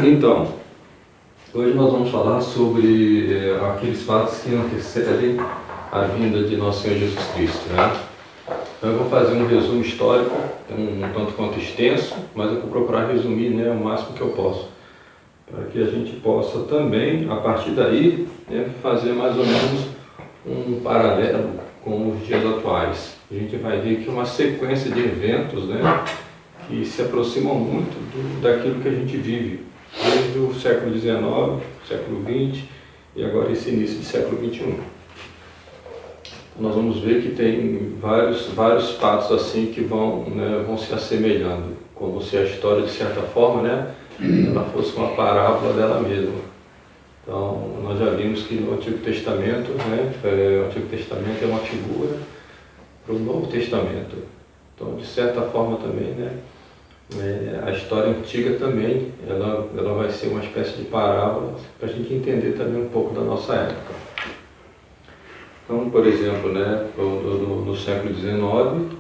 Então, hoje nós vamos falar sobre aqueles fatos que antecedem a vinda de nosso Senhor Jesus Cristo, né? Então eu vou fazer um resumo histórico, um tanto quanto extenso, mas eu vou procurar resumir, né, o máximo que eu posso, para que a gente possa também, a partir daí, né, fazer mais ou menos um paralelo com os dias atuais. A gente vai ver que uma sequência de eventos, né, que se aproximam muito daquilo que a gente vive, desde o século XIX, século XX e agora esse início do século XXI. Nós vamos ver que tem vários fatos assim que vão se assemelhando, como se a história, de certa forma, né, ela fosse uma parábola dela mesma. Então, nós já vimos que no Antigo Testamento, né, o Antigo Testamento é uma figura para o Novo Testamento. Então, de certa forma também, né, a história antiga também, ela vai ser uma espécie de parábola para a gente entender também um pouco da nossa época. Então, por exemplo, né, no século XIX,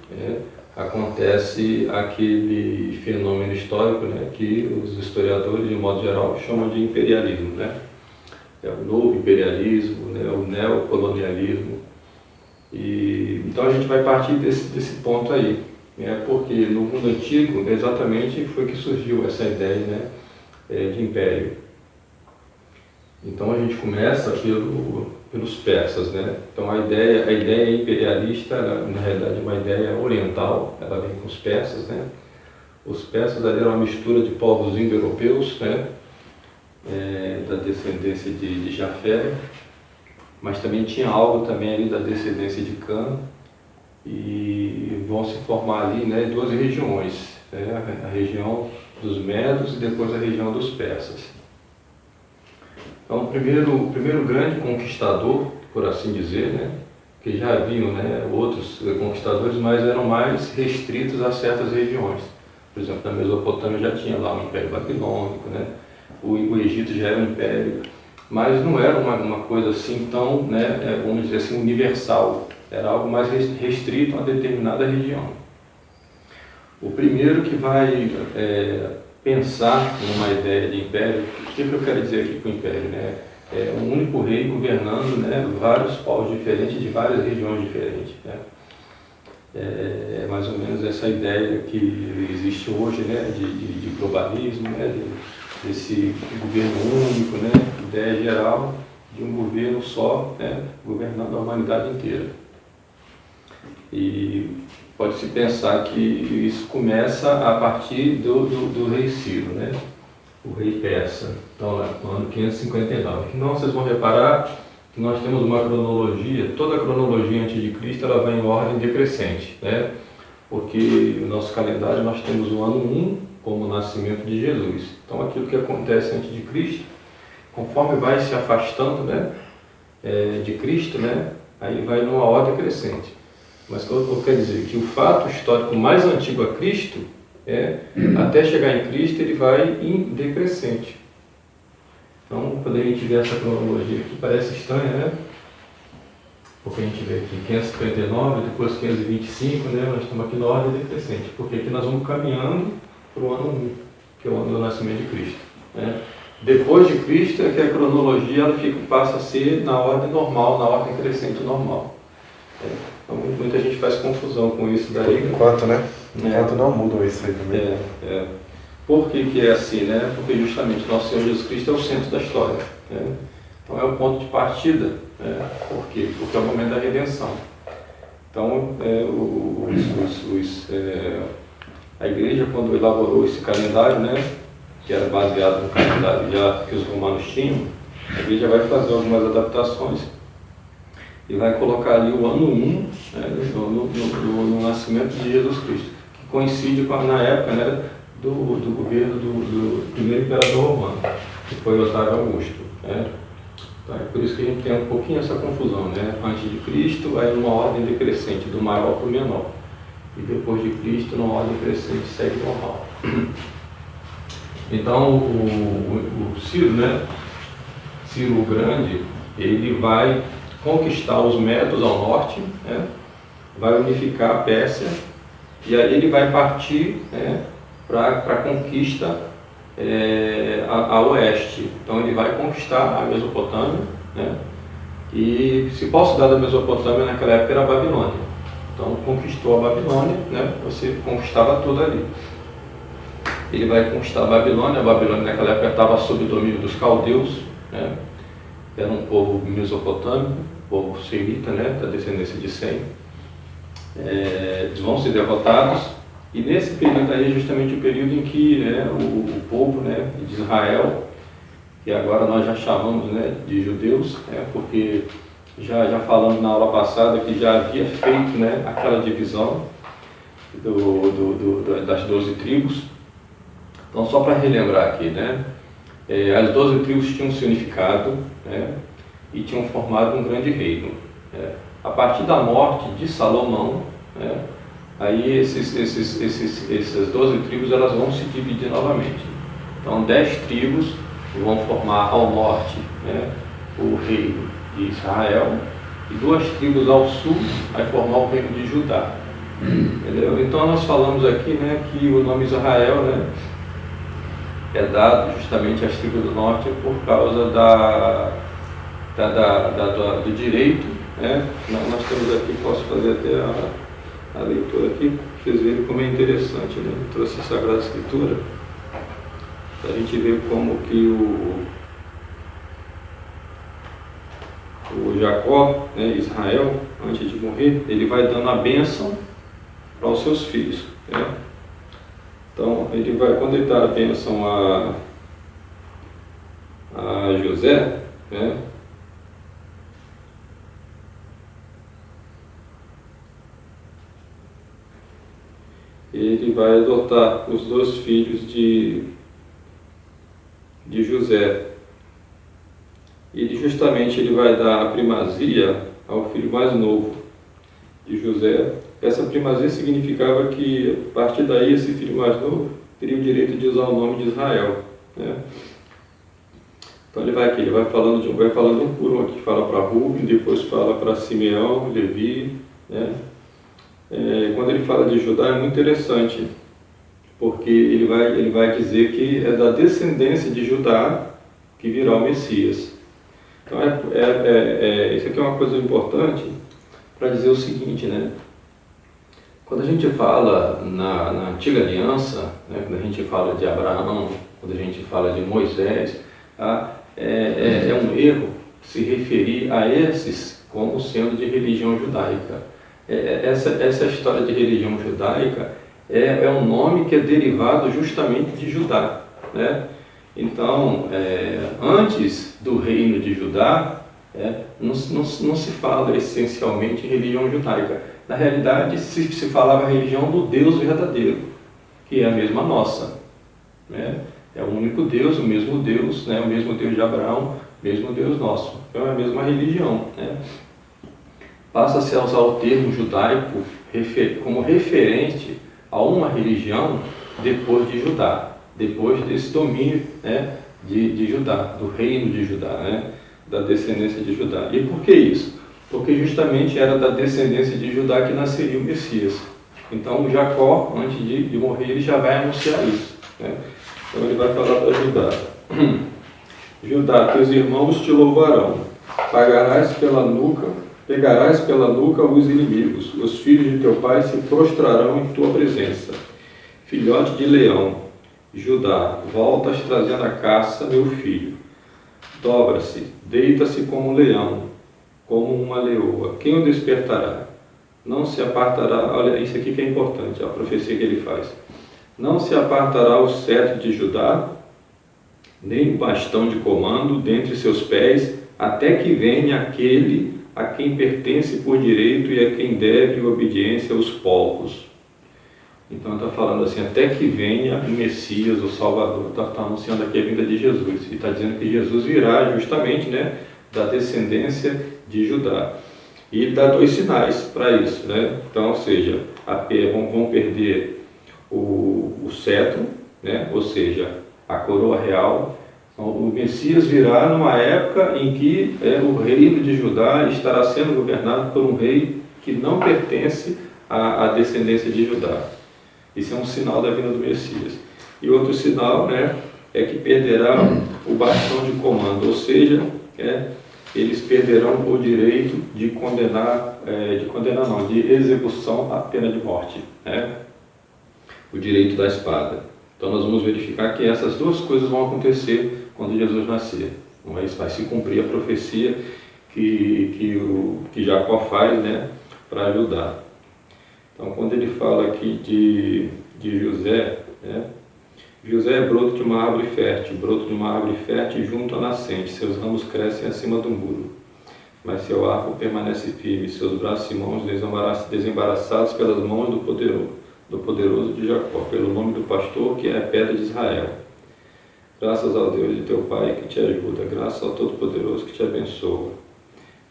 acontece aquele fenômeno histórico, né, que os historiadores, de modo geral, chamam de imperialismo, né? É o novo imperialismo, né, o neocolonialismo. Então a gente vai partir desse ponto aí, né, porque no mundo antigo exatamente foi que surgiu essa ideia, né, de império. Então a gente começa pelos persas, né? Então a ideia imperialista, na realidade, é uma ideia oriental, ela vem com os persas, né? Os persas ali eram uma mistura de povos indo-europeus, né? Da descendência de Jafé, mas também tinha algo também ali da descendência de Cã, e vão se formar ali, né, duas regiões, né? A região dos medos e depois a região dos persas. Então, o primeiro grande conquistador, por assim dizer, né, que já haviam, né, outros conquistadores, mas eram mais restritos a certas regiões. Por exemplo, na Mesopotâmia já tinha lá o Império Babilônico, né, o Egito já era um império, mas não era uma coisa assim tão, né, vamos dizer assim, universal. Era algo mais restrito a determinada região. O primeiro que vai pensar numa ideia de império, o que eu quero dizer aqui com império, né? É um único rei governando, né, vários povos diferentes de várias regiões diferentes, né? É mais ou menos essa ideia que existe hoje, né, de globalismo, né, desse governo único, né, ideia geral de um governo só, né, governando a humanidade inteira. E pode-se pensar que isso começa a partir do rei Ciro, né? O rei persa, então, no ano 559. Então, vocês vão reparar que nós temos uma cronologia, toda a cronologia antes de Cristo ela vai em ordem decrescente, né? Porque no nosso calendário nós temos o ano 1 como o nascimento de Jesus. Então, aquilo que acontece antes de Cristo, conforme vai se afastando, né, de Cristo, né, aí vai numa ordem crescente. Mas o que eu quero dizer que o fato histórico mais antigo a Cristo, até chegar em Cristo, ele vai em decrescente. Então, quando a gente vê essa cronologia aqui, parece estranha, né? Porque a gente vê aqui 559, depois 525, né? Nós estamos aqui na ordem decrescente, porque aqui nós vamos caminhando para o ano 1, que é o ano do nascimento de Cristo, né? Depois de Cristo é que a cronologia ela passa a ser na ordem normal, na ordem crescente normal. Então, muita gente faz confusão com isso daí. Enquanto, né? Enquanto não mudam isso aí também. Por que é assim, né? Porque justamente nosso Senhor Jesus Cristo é o centro da história, né? Então é o ponto de partida, né? Por quê? Porque é o momento da redenção. Então, a igreja, quando elaborou esse calendário, né, que era baseado no calendário já que os romanos tinham, a igreja vai fazer algumas adaptações e vai colocar ali o ano 1, né, no nascimento de Jesus Cristo, que coincide na época, né, do governo do primeiro imperador romano, que foi Otávio Augusto, né? Então, é por isso que a gente tem um pouquinho essa confusão, né? Antes de Cristo, aí numa ordem decrescente, do maior para o menor, e depois de Cristo, numa ordem crescente, segue normal. Então, o Ciro, né, Ciro o Grande, ele vai conquistar os medos ao norte, né, vai unificar a Pérsia, e aí ele vai partir, né, para a conquista a oeste. Então ele vai conquistar a Mesopotâmia, né? E se posso dar da Mesopotâmia naquela época era a Babilônia. Então conquistou a Babilônia, né? Você conquistava tudo ali. Ele vai conquistar a Babilônia naquela época estava sob o domínio dos caldeus, né? Era um povo mesopotâmico, povo semita, né? Da descendência de Sem. Eles vão ser derrotados, e nesse período aí é justamente o período em que, né, o povo, né, de Israel, que agora nós já chamamos, né, de judeus, porque já falamos na aula passada que já havia feito, né, aquela divisão das 12 tribos. Então, só para relembrar aqui, né, as 12 tribos tinham um significado, né, e tinham formado um grande reino. A partir da morte de Salomão, né, aí essas 12 tribos elas vão se dividir novamente. Então 10 tribos vão formar ao norte, né, o reino de Israel, e 2 tribos ao sul vai formar o reino de Judá. Entendeu? Então nós falamos aqui, né, que o nome Israel, né, é dado justamente às tribos do norte por causa do direito, né? Nós temos aqui, posso fazer até a leitura aqui, para vocês verem como é interessante, né? Eu trouxe a Sagrada Escritura para a gente ver como que o Jacó, né, Israel, antes de morrer, ele vai dando a bênção para os seus filhos, né? Então, ele vai, quando ele dá a bênção a José, né, ele vai adotar os 2 filhos de José. Ele vai dar a primazia ao filho mais novo de José. Essa primazia significava que, a partir daí, esse filho mais novo teria o direito de usar o nome de Israel, né? Então ele vai falando um por um aqui, fala para Rubem, depois fala para Simeão, Levi, né? Quando ele fala de Judá é muito interessante, porque ele vai dizer que é da descendência de Judá que virá o Messias. Então isso aqui é uma coisa importante para dizer o seguinte, né? Quando a gente fala na Antiga Aliança, né, quando a gente fala de Abraão, quando a gente fala de Moisés, é um erro se referir a esses como sendo de religião judaica. Essa história de religião judaica é um nome que é derivado justamente de Judá, né? Então, antes do reino de Judá, não se fala essencialmente em religião judaica. Na realidade, se falava a religião do Deus verdadeiro, que é a mesma nossa, né? É o único Deus, o mesmo Deus, né? O mesmo Deus de Abraão, o mesmo Deus nosso. Então é a mesma religião, né? Passa-se a usar o termo judaico como referente a uma religião depois de Judá, depois desse domínio, né, de Judá, do reino de Judá, né, da descendência de Judá. E por que isso? Porque justamente era da descendência de Judá que nasceria o Messias. Então o Jacó, antes de morrer, ele já vai anunciar isso, né? Então ele vai falar para Judá: Judá, teus irmãos te louvarão, pegarás pela nuca os inimigos, os filhos de teu pai se prostrarão em tua presença. Filhote de leão, Judá, voltas trazendo a caça, meu filho. Dobra-se, deita-se como um leão, como uma leoa. Quem o despertará? Não se apartará, olha, isso aqui que é importante, a profecia que ele faz. Não se apartará o cetro de Judá, nem o bastão de comando dentre seus pés, até que venha aquele a quem pertence por direito e a quem deve obediência aos povos. Então está falando assim, até que venha o Messias, o Salvador, está anunciando aqui a vinda de Jesus, e está dizendo que Jesus virá justamente, né, da descendência de Judá. E ele dá 2 sinais para isso, né? Então, ou seja, vão perder o cetro, né? Ou seja, a coroa real. Então, o Messias virá numa época em que o reino de Judá estará sendo governado por um rei que não pertence à descendência de Judá. Isso é um sinal da vinda do Messias. E outro sinal, né, é que perderá o bastão de comando, ou seja, eles perderão o direito de de execução à pena de morte, né? O direito da espada. Então nós vamos verificar que essas duas coisas vão acontecer quando Jesus nascer. Mas vai se cumprir a profecia que Jacó faz, né, para ajudar. Então quando ele fala aqui de José, né, José é broto de uma árvore fértil junto à nascente, seus ramos crescem acima do muro. Mas seu arco permanece firme, seus braços e mãos desembaraçados pelas mãos do poderoso de Jacó, pelo nome do pastor que é a pedra de Israel. Graças ao Deus de teu Pai que te ajuda, graças ao Todo-Poderoso que te abençoa,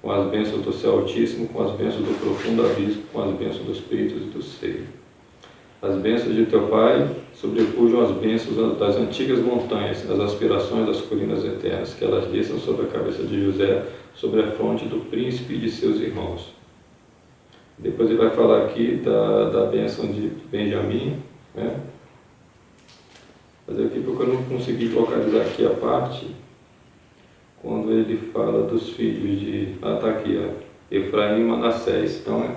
com as bênçãos do céu Altíssimo, com as bênçãos do profundo abismo, com as bênçãos dos peitos e do seio. As bênçãos de teu Pai sobrepujam as bênçãos das antigas montanhas, as aspirações das colinas eternas, que elas desçam sobre a cabeça de José, sobre a fronte do príncipe e de seus irmãos. Depois ele vai falar aqui da bênção de Benjamim, né? Mas aqui porque eu não consegui localizar aqui a parte, quando ele fala dos filhos de... está aqui, Efraim e Manassés. Então,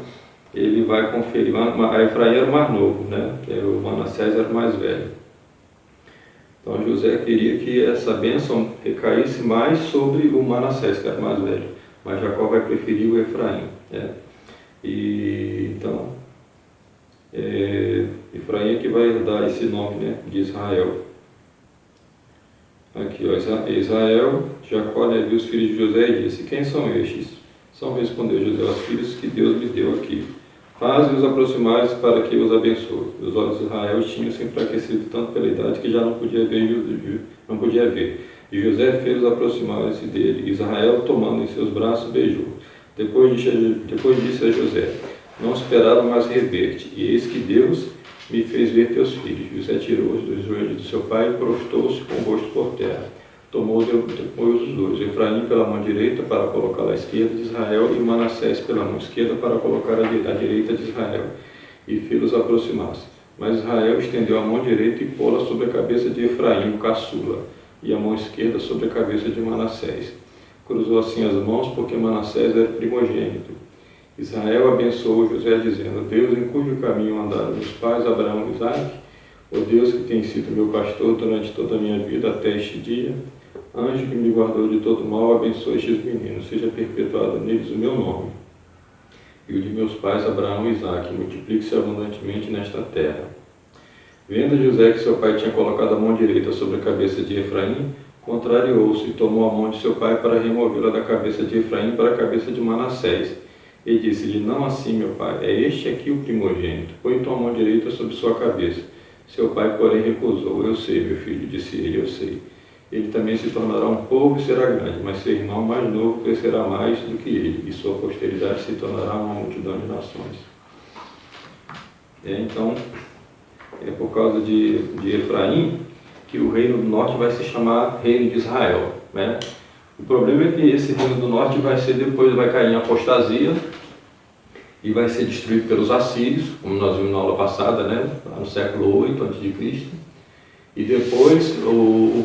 ele vai conferir. A Efraim era o mais novo, né? O Manassés era o mais velho. Então, José queria que essa bênção recaísse mais sobre o Manassés, que era o mais velho. Mas Jacó vai preferir o Efraim, né? E então, Efraim é que vai dar esse nome, né, de Israel. Aqui, Israel, Jacó, né, viu os filhos de José e disse: quem são estes? São, respondeu José, os filhos que Deus me deu aqui. Faze-os aproximares para que os abençoe. Os olhos de Israel tinham se enfraquecido tanto pela idade que já não podia ver. E José fez os aproximares dele. Israel, tomando em seus braços, beijou. Depois disse a José: não esperava mais rever-te, e eis que Deus me fez ver teus filhos. José tirou-os dos joelhos do seu pai e prostrou-se com o rosto por terra. Tomou depois os dois, Efraim pela mão direita para colocá-la à esquerda de Israel, e Manassés pela mão esquerda para colocar à direita de Israel, e fê-los aproximar-se. Mas Israel estendeu a mão direita e pô-la sobre a cabeça de Efraim, o caçula, e a mão esquerda sobre a cabeça de Manassés. Cruzou assim as mãos, porque Manassés era primogênito. Israel abençoou José, dizendo: Deus em cujo caminho andaram meus pais, Abraão e Isaque, o Deus que tem sido meu pastor durante toda a minha vida até este dia, anjo que me guardou de todo mal, abençoe estes meninos, seja perpetuado neles o meu nome, e o de meus pais Abraão e Isaque, multiplique-se abundantemente nesta terra. Vendo José que seu pai tinha colocado a mão direita sobre a cabeça de Efraim, contrariou-se e tomou a mão de seu pai para removê-la da cabeça de Efraim para a cabeça de Manassés. E disse-lhe: não assim, meu pai, é este aqui o primogênito, põe tua mão direita sobre sua cabeça. Seu pai, porém, recusou. Eu sei, meu filho, disse ele, eu sei. Ele também se tornará um povo e será grande, mas seu irmão mais novo crescerá mais do que ele, e sua posteridade se tornará uma multidão de nações. Então, é por causa de Efraim que o reino do norte vai se chamar reino de Israel, né? O problema é que esse reino do norte depois vai cair em apostasia e vai ser destruído pelos assírios, como nós vimos na aula passada, né? Lá no século 8 a.C. E depois o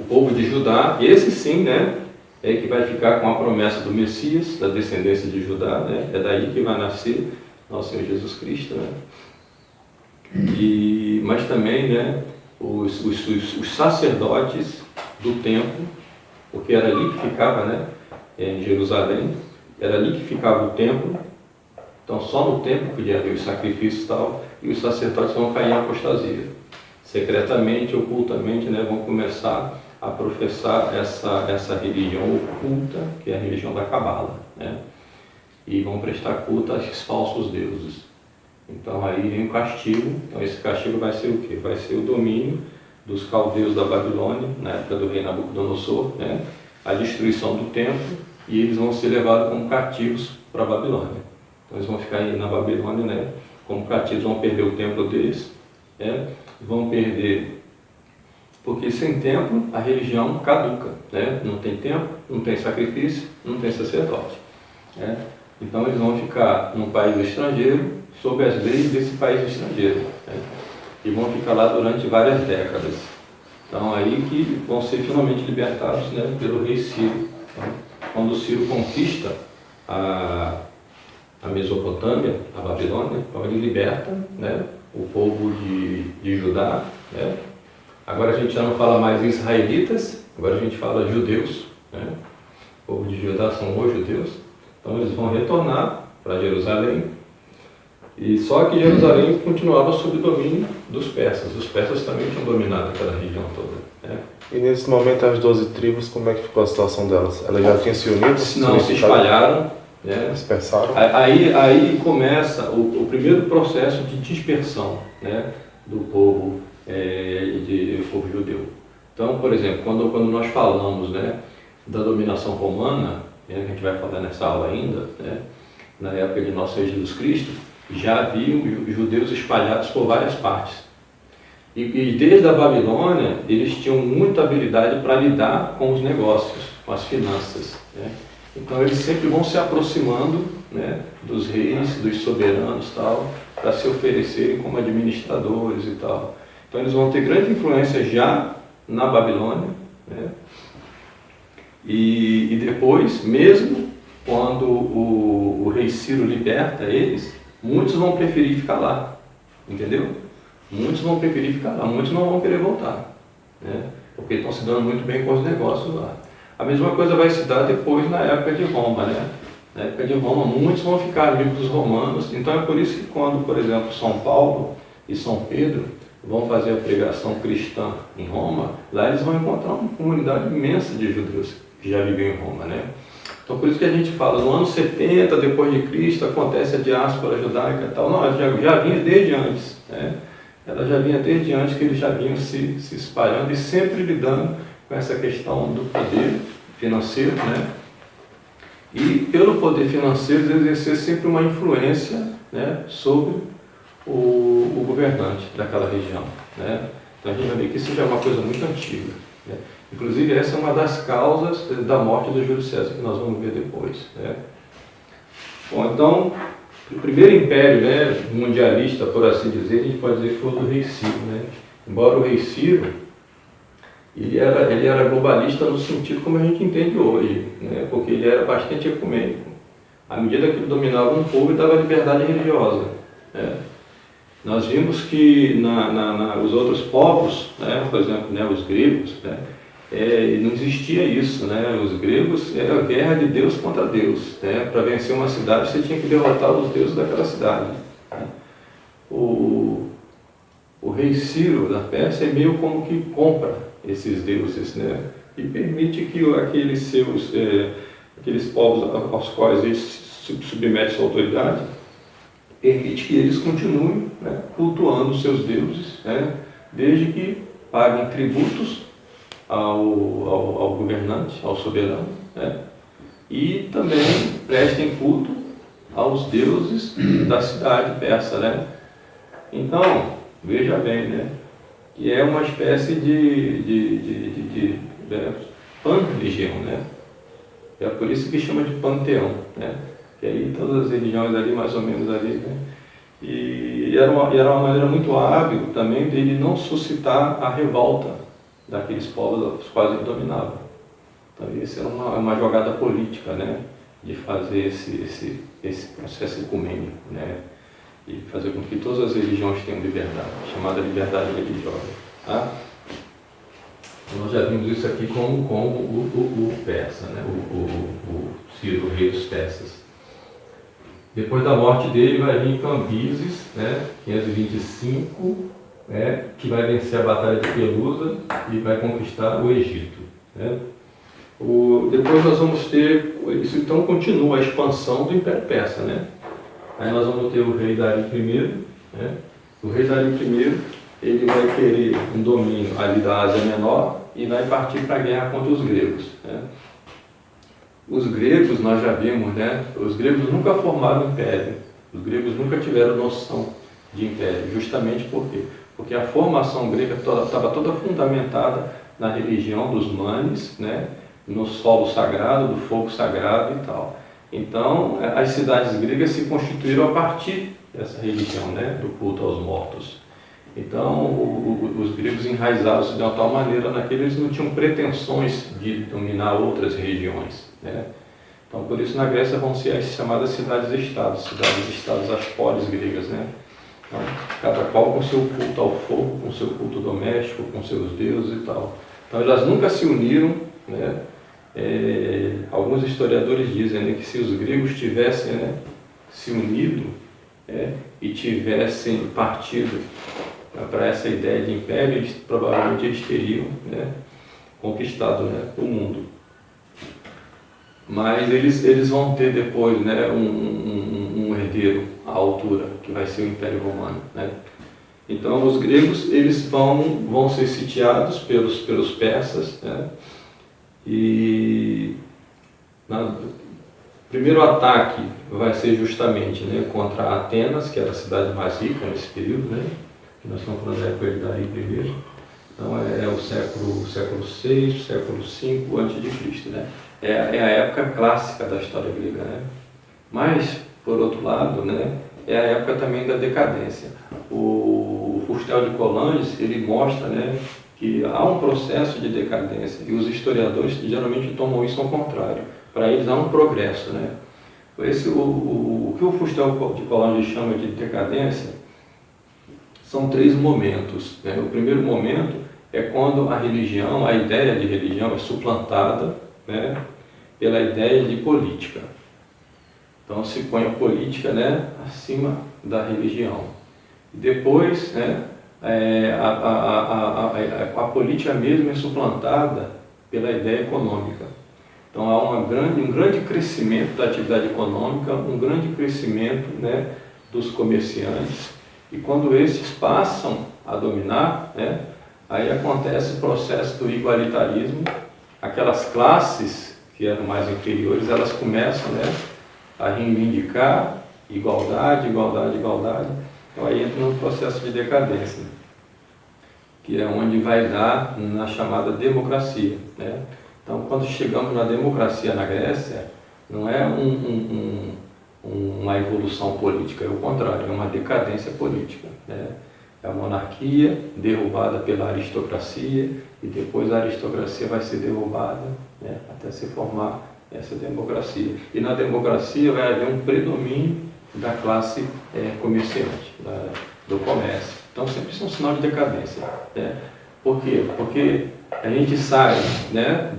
povo de Judá, esse sim, né, é que vai ficar com a promessa do Messias, da descendência de Judá, né? É daí que vai nascer nosso Senhor Jesus Cristo, né? Mas também, né, os sacerdotes do templo, porque era ali que ficava, né, em Jerusalém, era ali que ficava o templo, então só no templo podia haver os sacrifícios e tal, e os sacerdotes vão cair em apostasia. Secretamente, ocultamente, né, vão começar a professar essa religião oculta, que é a religião da Cabala, né, e vão prestar culto a esses falsos deuses. Então aí vem o castigo. Então esse castigo vai ser o quê? Vai ser o domínio dos caldeus da Babilônia, na época do rei Nabucodonosor, né? A destruição do templo, e eles vão ser levados como cativos para a Babilônia. Então eles vão ficar aí na Babilônia, né, como cativos, vão perder o templo deles, né? Vão perder, porque sem templo a religião caduca, né? Não tem templo, não tem sacrifício, não tem sacerdote, né? Então eles vão ficar num país estrangeiro, sob as leis desse país estrangeiro, né? e vão ficar lá durante várias décadas. Então aí que vão ser finalmente libertados, né, pelo rei Ciro. Então, quando Ciro conquista a Mesopotâmia, a Babilônia, então ele liberta, né, o povo de Judá, né. Agora a gente já não fala mais israelitas, agora a gente fala judeus, né. O povo de Judá são os judeus, então eles vão retornar para Jerusalém, e só que Jerusalém continuava sob domínio dos persas. Os persas também tinham dominado aquela região toda, né. E nesse momento as 12 tribos, como é que ficou a situação delas? Elas já tinham se unido? Não, se espalharam, né? Dispersaram? Aí começa o primeiro processo de dispersão, né, do povo, do povo judeu. Então, por exemplo, quando nós falamos, né, da dominação romana, né, que a gente vai falar nessa aula ainda, né, na época de nosso Senhor Jesus Cristo, já haviam judeus espalhados por várias partes. E desde a Babilônia, eles tinham muita habilidade para lidar com os negócios, com as finanças, né? Então eles sempre vão se aproximando, né, dos reis, dos soberanos, tal, para se oferecerem como administradores e tal. Então eles vão ter grande influência já na Babilônia, né? E depois, mesmo quando o rei Ciro liberta eles, muitos vão preferir ficar lá, entendeu? Muitos vão preferir ficar lá, muitos não vão querer voltar, né? Porque estão se dando muito bem com os negócios lá. A mesma coisa vai se dar depois na época de Roma, né? Na época de Roma, muitos vão ficar amigos dos romanos. Então é por isso que quando, por exemplo, São Paulo e São Pedro vão fazer a pregação cristã em Roma, lá eles vão encontrar uma comunidade imensa de judeus que já viviam em Roma, né? Então por isso que a gente fala, no ano 70 depois de Cristo acontece a diáspora judaica e tal. Não, já vinha desde antes, né? Ela já vinha desde antes, que eles já vinham se espalhando e sempre lidando com essa questão do poder financeiro, né? E pelo poder financeiro exercer sempre uma influência, né, sobre o governante daquela região, né? Então a gente vai ver que isso já é uma coisa muito antiga, né? Inclusive essa é uma das causas da morte do Júlio César, que nós vamos ver depois, né? Bom, então o primeiro império, né, mundialista, por assim dizer, a gente pode dizer que foi o do rei Ciro, né? Embora o rei Ciro ele era globalista no sentido como a gente entende hoje, né? Porque ele era bastante ecumênico. À medida que ele dominava um povo, ele dava liberdade religiosa, né? Nós vimos que os outros povos, né, por exemplo, né, os gregos, né, não existia isso, né? Os gregos era a guerra de Deus contra Deus, né? Para vencer uma cidade você tinha que derrotar os deuses daquela cidade, né? O rei Ciro da Pérsia é meio como que compra esses deuses, né? E permite que aqueles povos aos quais ele submete sua autoridade, permite que eles continuem, né, cultuando os seus deuses, né, desde que paguem tributos ao governante, ao soberano, né, e também prestem culto aos deuses da cidade persa, né. Então, veja bem, né, que é uma espécie de pan-religião, né. É por isso que chama de panteão, né. Que aí todas as religiões ali, mais ou menos ali, né. E era uma maneira muito hábil também dele não suscitar a revolta daqueles povos os quais ele dominava. Então isso era uma jogada política, né, de fazer esse processo ecumênico, né, e fazer com que todas as religiões tenham liberdade, chamada liberdade religiosa, tá? Nós já vimos isso aqui como o persa, né, o Ciro, o rei dos persas. Depois da morte dele vai vir Cambises, né, 525, né, que vai vencer a Batalha de Pelusa e vai conquistar o Egito, né. Depois nós vamos ter, isso então continua a expansão do Império Persa, né. Aí nós vamos ter o rei Dário I, né. O rei Dário I, ele vai querer um domínio ali da Ásia Menor e vai partir para a guerra contra os gregos, né. Os gregos, nós já vimos, né, os gregos nunca formaram império, os gregos nunca tiveram noção de império, justamente por quê? Porque a formação grega estava toda fundamentada na religião dos manes, né, no solo sagrado, do fogo sagrado e tal. Então, as cidades gregas se constituíram a partir dessa religião, né, do culto aos mortos. Então, os gregos enraizaram-se de uma tal maneira naquele, eles não tinham pretensões de dominar outras regiões, né? Então, por isso, na Grécia vão ser as chamadas cidades-estados, as polis gregas, né? Então, cada qual com seu culto ao fogo, com seu culto doméstico, com seus deuses e tal. Então, elas nunca se uniram, né? Alguns historiadores dizem, né, que se os gregos tivessem, né, se unido, e tivessem partido para essa ideia de império, provavelmente eles teriam, né, conquistado, né, o mundo. Mas eles vão ter depois, né, um herdeiro à altura, que vai ser o Império Romano, né? Então os gregos eles vão ser sitiados pelos persas, né? E o primeiro ataque vai ser justamente, né, contra Atenas, que era a cidade mais rica nesse período, né? Nós estamos falando da época daí primeiro. Então é o século VI, século V a.C., né? É a época clássica da história grega, né? Mas, por outro lado, né, é a época também da decadência. O Fustel de Coulanges, ele mostra, né, que há um processo de decadência e os historiadores geralmente tomam isso ao contrário. Para eles há um progresso, né? O que o Fustel de Coulanges chama de decadência são 3 momentos, né? O primeiro momento é quando a religião, a ideia de religião é suplantada, né, pela ideia de política. Então se põe a política, né, acima da religião. E depois, né, a política mesmo é suplantada pela ideia econômica. Então há um grande crescimento da atividade econômica, um grande crescimento, né, dos comerciantes. E quando esses passam a dominar, né, aí acontece o processo do igualitarismo. Aquelas classes que eram mais inferiores, elas começam, né, a reivindicar igualdade. Então aí entra no processo de decadência, que é onde vai dar na chamada democracia, né? Então quando chegamos na democracia na Grécia, não é uma evolução política, é o contrário, é uma decadência política, né? É a monarquia derrubada pela aristocracia e depois a aristocracia vai ser derrubada, né, até se formar essa democracia. E na democracia vai haver um predomínio da classe comerciante, do comércio. Então sempre isso é um sinal de decadência, né? Por quê? Porque a gente sai, né,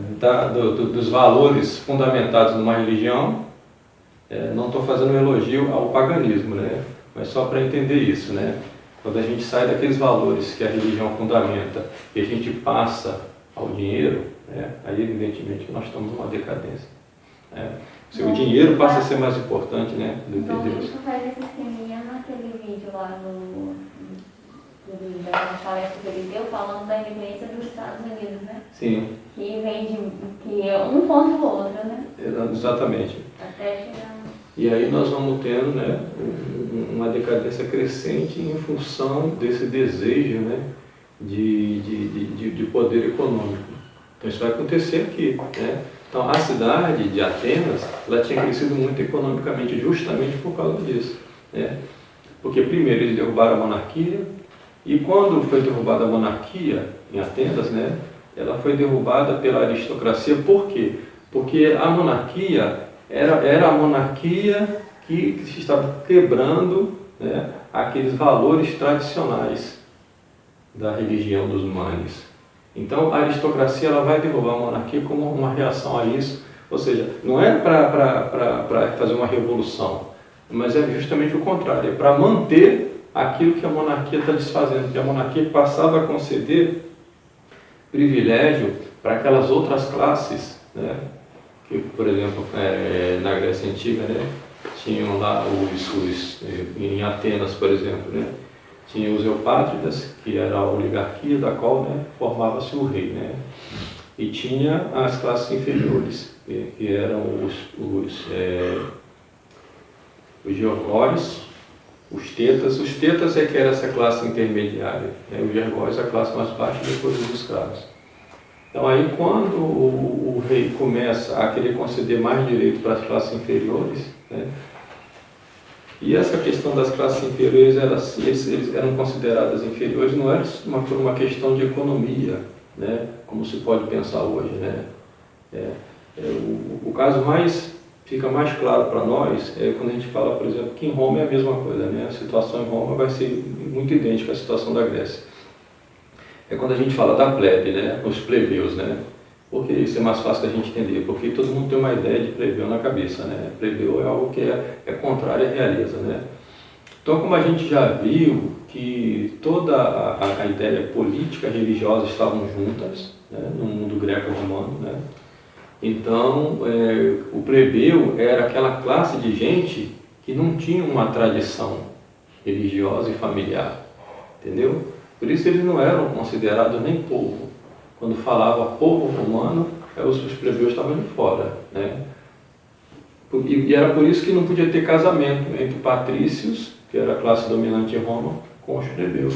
dos valores fundamentados numa religião. Não estou fazendo um elogio ao paganismo, né, mas só para entender isso, né? Quando a gente sai daqueles valores que a religião fundamenta e a gente passa ao dinheiro, né, aí evidentemente nós estamos numa decadência, né? O dinheiro passa a ser mais importante, né, do que Deus. Isso faz esse esqueminha naquele vídeo lá da palestra que ele deu, falando da independência dos Estados Unidos, né? Sim. Que é um contra o outro, né? Exatamente. Até chegar... E aí nós vamos tendo, né, uma decadência crescente em função desse desejo, né, de poder econômico. Então isso vai acontecer aqui, né? Então a cidade de Atenas, ela tinha crescido muito economicamente justamente por causa disso, né? Porque primeiro eles derrubaram a monarquia, e quando foi derrubada a monarquia em Atenas, né, ela foi derrubada pela aristocracia. Por quê? Porque a monarquia era a monarquia que se estava quebrando, né, aqueles valores tradicionais da religião dos manes. Então a aristocracia ela vai derrubar a monarquia como uma reação a isso, ou seja, não é para fazer uma revolução, mas é justamente o contrário, é para manter aquilo que a monarquia está desfazendo, que a monarquia passava a conceder privilégio para aquelas outras classes, né? Que, por exemplo, na Grécia Antiga, né, tinham lá em Atenas, por exemplo, né, tinha os eupátridas, que era a oligarquia da qual, né, formava-se o rei, né, e tinha as classes inferiores, que eram os georgóis, os tetas é que era essa classe intermediária, né, os georgóis a classe mais baixa, depois os escravos. Então aí quando o rei começa a querer conceder mais direito para as classes inferiores, né, E essa questão das classes inferiores, eles eram consideradas inferiores, não era por uma questão de economia, né? Como se pode pensar hoje, né? O caso fica mais claro para nós quando a gente fala, por exemplo, que em Roma é a mesma coisa, né? A situação em Roma vai ser muito idêntica à situação da Grécia. É quando a gente fala da plebe, né? Os plebeus, né? Porque isso é mais fácil da gente entender, porque todo mundo tem uma ideia de plebeu na cabeça, né? Plebeu é algo que é contrário à realeza, né? Então, como a gente já viu que toda a ideia política e religiosa estavam juntas, né? No mundo greco-romano, né? Então, o plebeu era aquela classe de gente que não tinha uma tradição religiosa e familiar, entendeu? Por isso eles não eram considerados nem povo. Quando falava povo romano, os plebeus estavam de fora, né? E era por isso que não podia ter casamento entre patrícios, que era a classe dominante em Roma, com os plebeus.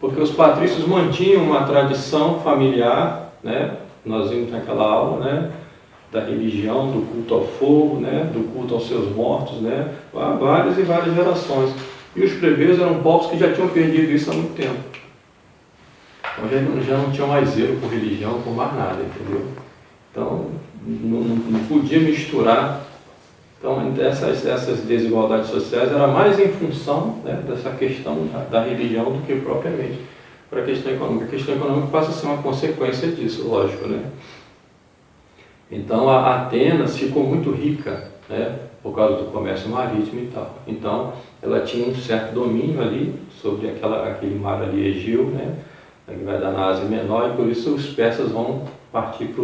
Porque os patrícios mantinham uma tradição familiar, né? Nós vimos naquela aula, né? Da religião, do culto ao fogo, né? Do culto aos seus mortos, né? Há várias e várias gerações. E os plebeus eram povos que já tinham perdido isso há muito tempo. Então já não tinham mais zelo por religião, por mais nada, entendeu? Então não podia misturar. Então essas desigualdades sociais eram mais em função, né, dessa questão da religião do que propriamente para a questão econômica. A questão econômica passa a ser uma consequência disso, lógico, né? Então a Atenas ficou muito rica, né, por causa do comércio marítimo e tal. Então ela tinha um certo domínio ali sobre aquele mar ali Egeu, né, que vai dar na Ásia Menor, e por isso os persas vão partir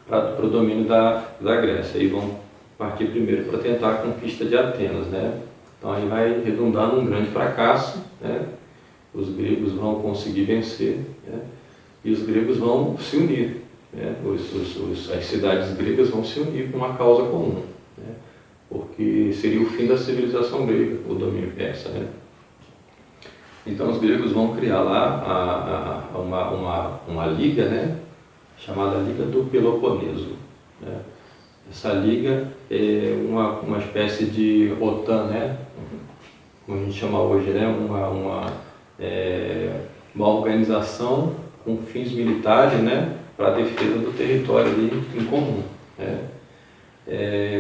para o domínio da Grécia, e vão partir primeiro para tentar a conquista de Atenas, né? Então aí vai redundar num grande fracasso, né? Os gregos vão conseguir vencer, né? E os gregos vão se unir, né? As cidades gregas vão se unir por uma causa comum, né? Porque seria o fim da civilização grega, o domínio persa, né? Então os gregos vão criar lá uma liga, né, chamada Liga do Peloponeso, né? Essa liga é uma espécie de OTAN, né, como a gente chama hoje, né, uma organização com fins militares, né, para a defesa do território ali em comum, né?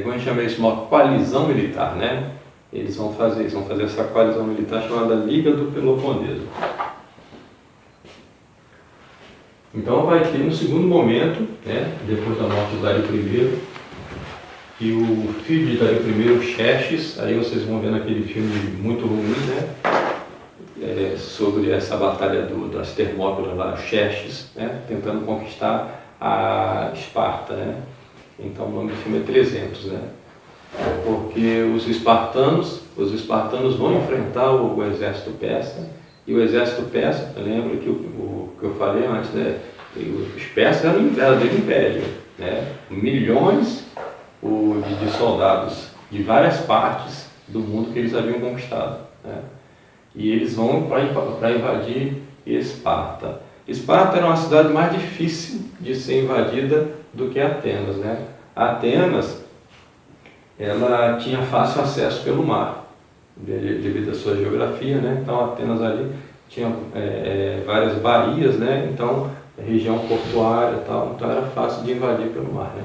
Como a gente chama isso, uma coalizão militar, né? Eles vão fazer essa coalizão militar chamada Liga do Peloponeso. Então vai ter um segundo momento, né, depois da morte de Dário I, que o filho de Dário I, Xerxes, aí vocês vão ver naquele filme muito ruim, né, sobre essa batalha das Termópilas lá, Xerxes, né, tentando conquistar a Esparta, né? Então o nome do filme é 300, né? Porque os espartanos vão enfrentar o exército persa, e o exército persa, lembra que o que eu falei antes, né? Os persas eram um verdadeiro império, né? Milhões de soldados de várias partes do mundo que eles haviam conquistado, né? E eles vão para invadir Esparta. Esparta era uma cidade mais difícil de ser invadida do que Atenas, né? Atenas, ela tinha fácil acesso pelo mar, devido à sua geografia, né? Então Atenas ali tinha várias baías, né? Então região portuária e tal, então era fácil de invadir pelo mar, né?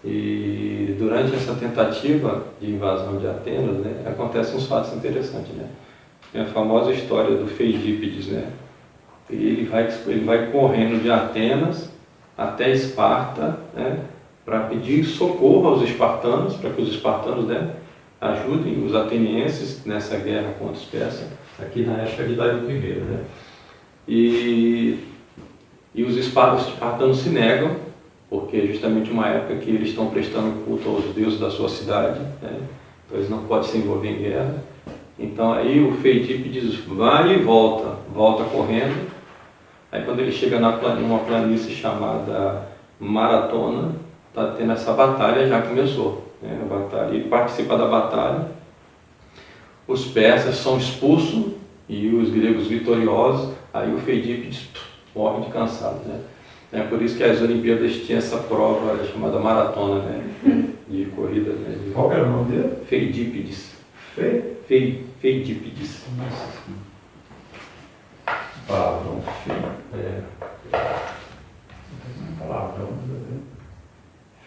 E durante essa tentativa de invasão de Atenas, né, acontecem uns fatos interessantes, né? Tem a famosa história do Feidípides, né? Ele vai correndo de Atenas até Esparta, né, para pedir socorro aos espartanos, para que os espartanos, né, ajudem os atenienses nessa guerra contra os persas, aqui na época de Dário I, né? E os espartanos se negam, porque é justamente uma época que eles estão prestando culto aos deuses da sua cidade, né? Então eles não podem se envolver em guerra. Então aí o Feidípides vai e volta correndo. Aí quando ele chega numa planície chamada Maratona, está tendo essa batalha, já começou, né, a batalha. Ele participa da batalha, os persas são expulsos e os gregos vitoriosos, aí o Feidípides morre de cansado, né? É por isso que as Olimpíadas tinham essa prova chamada maratona, né, de corrida, né? Qual era o nome dele? Feidípides. Feidípides. Nossa Senhora. Palavrão feio. Palavrão,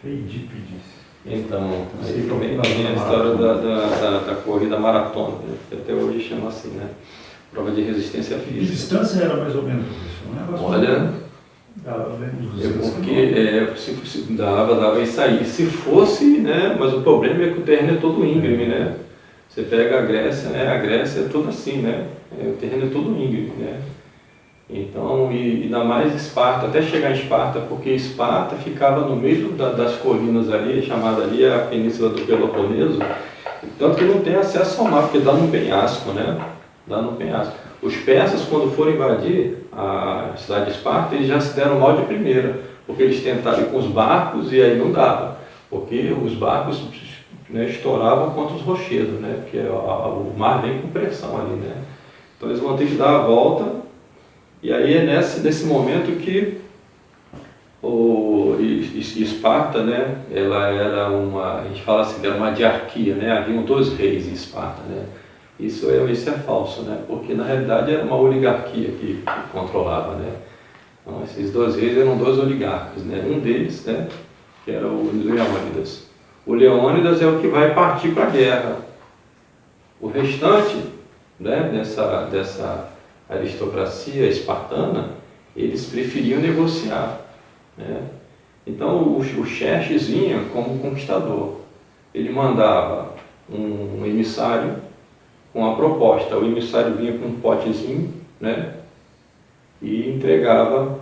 Feidípides. Então, aí Sim, também na tem a maratona. história da corrida maratona, né? Que até hoje chama assim, né? Prova de resistência Que física. distância era mais ou menos isso? Um negócio Olha, dava menos de é 200 porque se dava isso aí. Se fosse, né? Mas o problema é que o terreno é todo íngreme, né? Você pega a Grécia, né? A Grécia é tudo assim, né? O terreno é todo íngreme, né? Então, e ainda mais Esparta, até chegar em Esparta, porque Esparta ficava no meio das colinas ali, chamada ali a Península do Peloponeso, tanto que não tem acesso ao mar, porque dá num penhasco, né? Dá num penhasco. Os persas, quando foram invadir a cidade de Esparta, eles já se deram mal de primeira, porque eles tentaram ir com os barcos e aí não dava, porque os barcos, né, estouravam contra os rochedos, né? Porque o mar vem com pressão ali, né? Então eles vão ter que dar a volta. E aí é nesse momento que Esparta, né, ela era a gente fala assim, era uma diarquia, né, haviam 2 reis em Esparta, né. Isso é falso, né, porque na realidade era uma oligarquia que controlava, né. Então esses 2 reis eram 2 oligarcas, né, um deles, né, que era o Leônidas. O Leônidas é o que vai partir para a guerra. O restante, né, dessa aristocracia espartana, eles preferiam negociar, né? Então o Xerxes vinha como conquistador. Ele mandava um emissário com a proposta. O emissário vinha com um potezinho, né? E entregava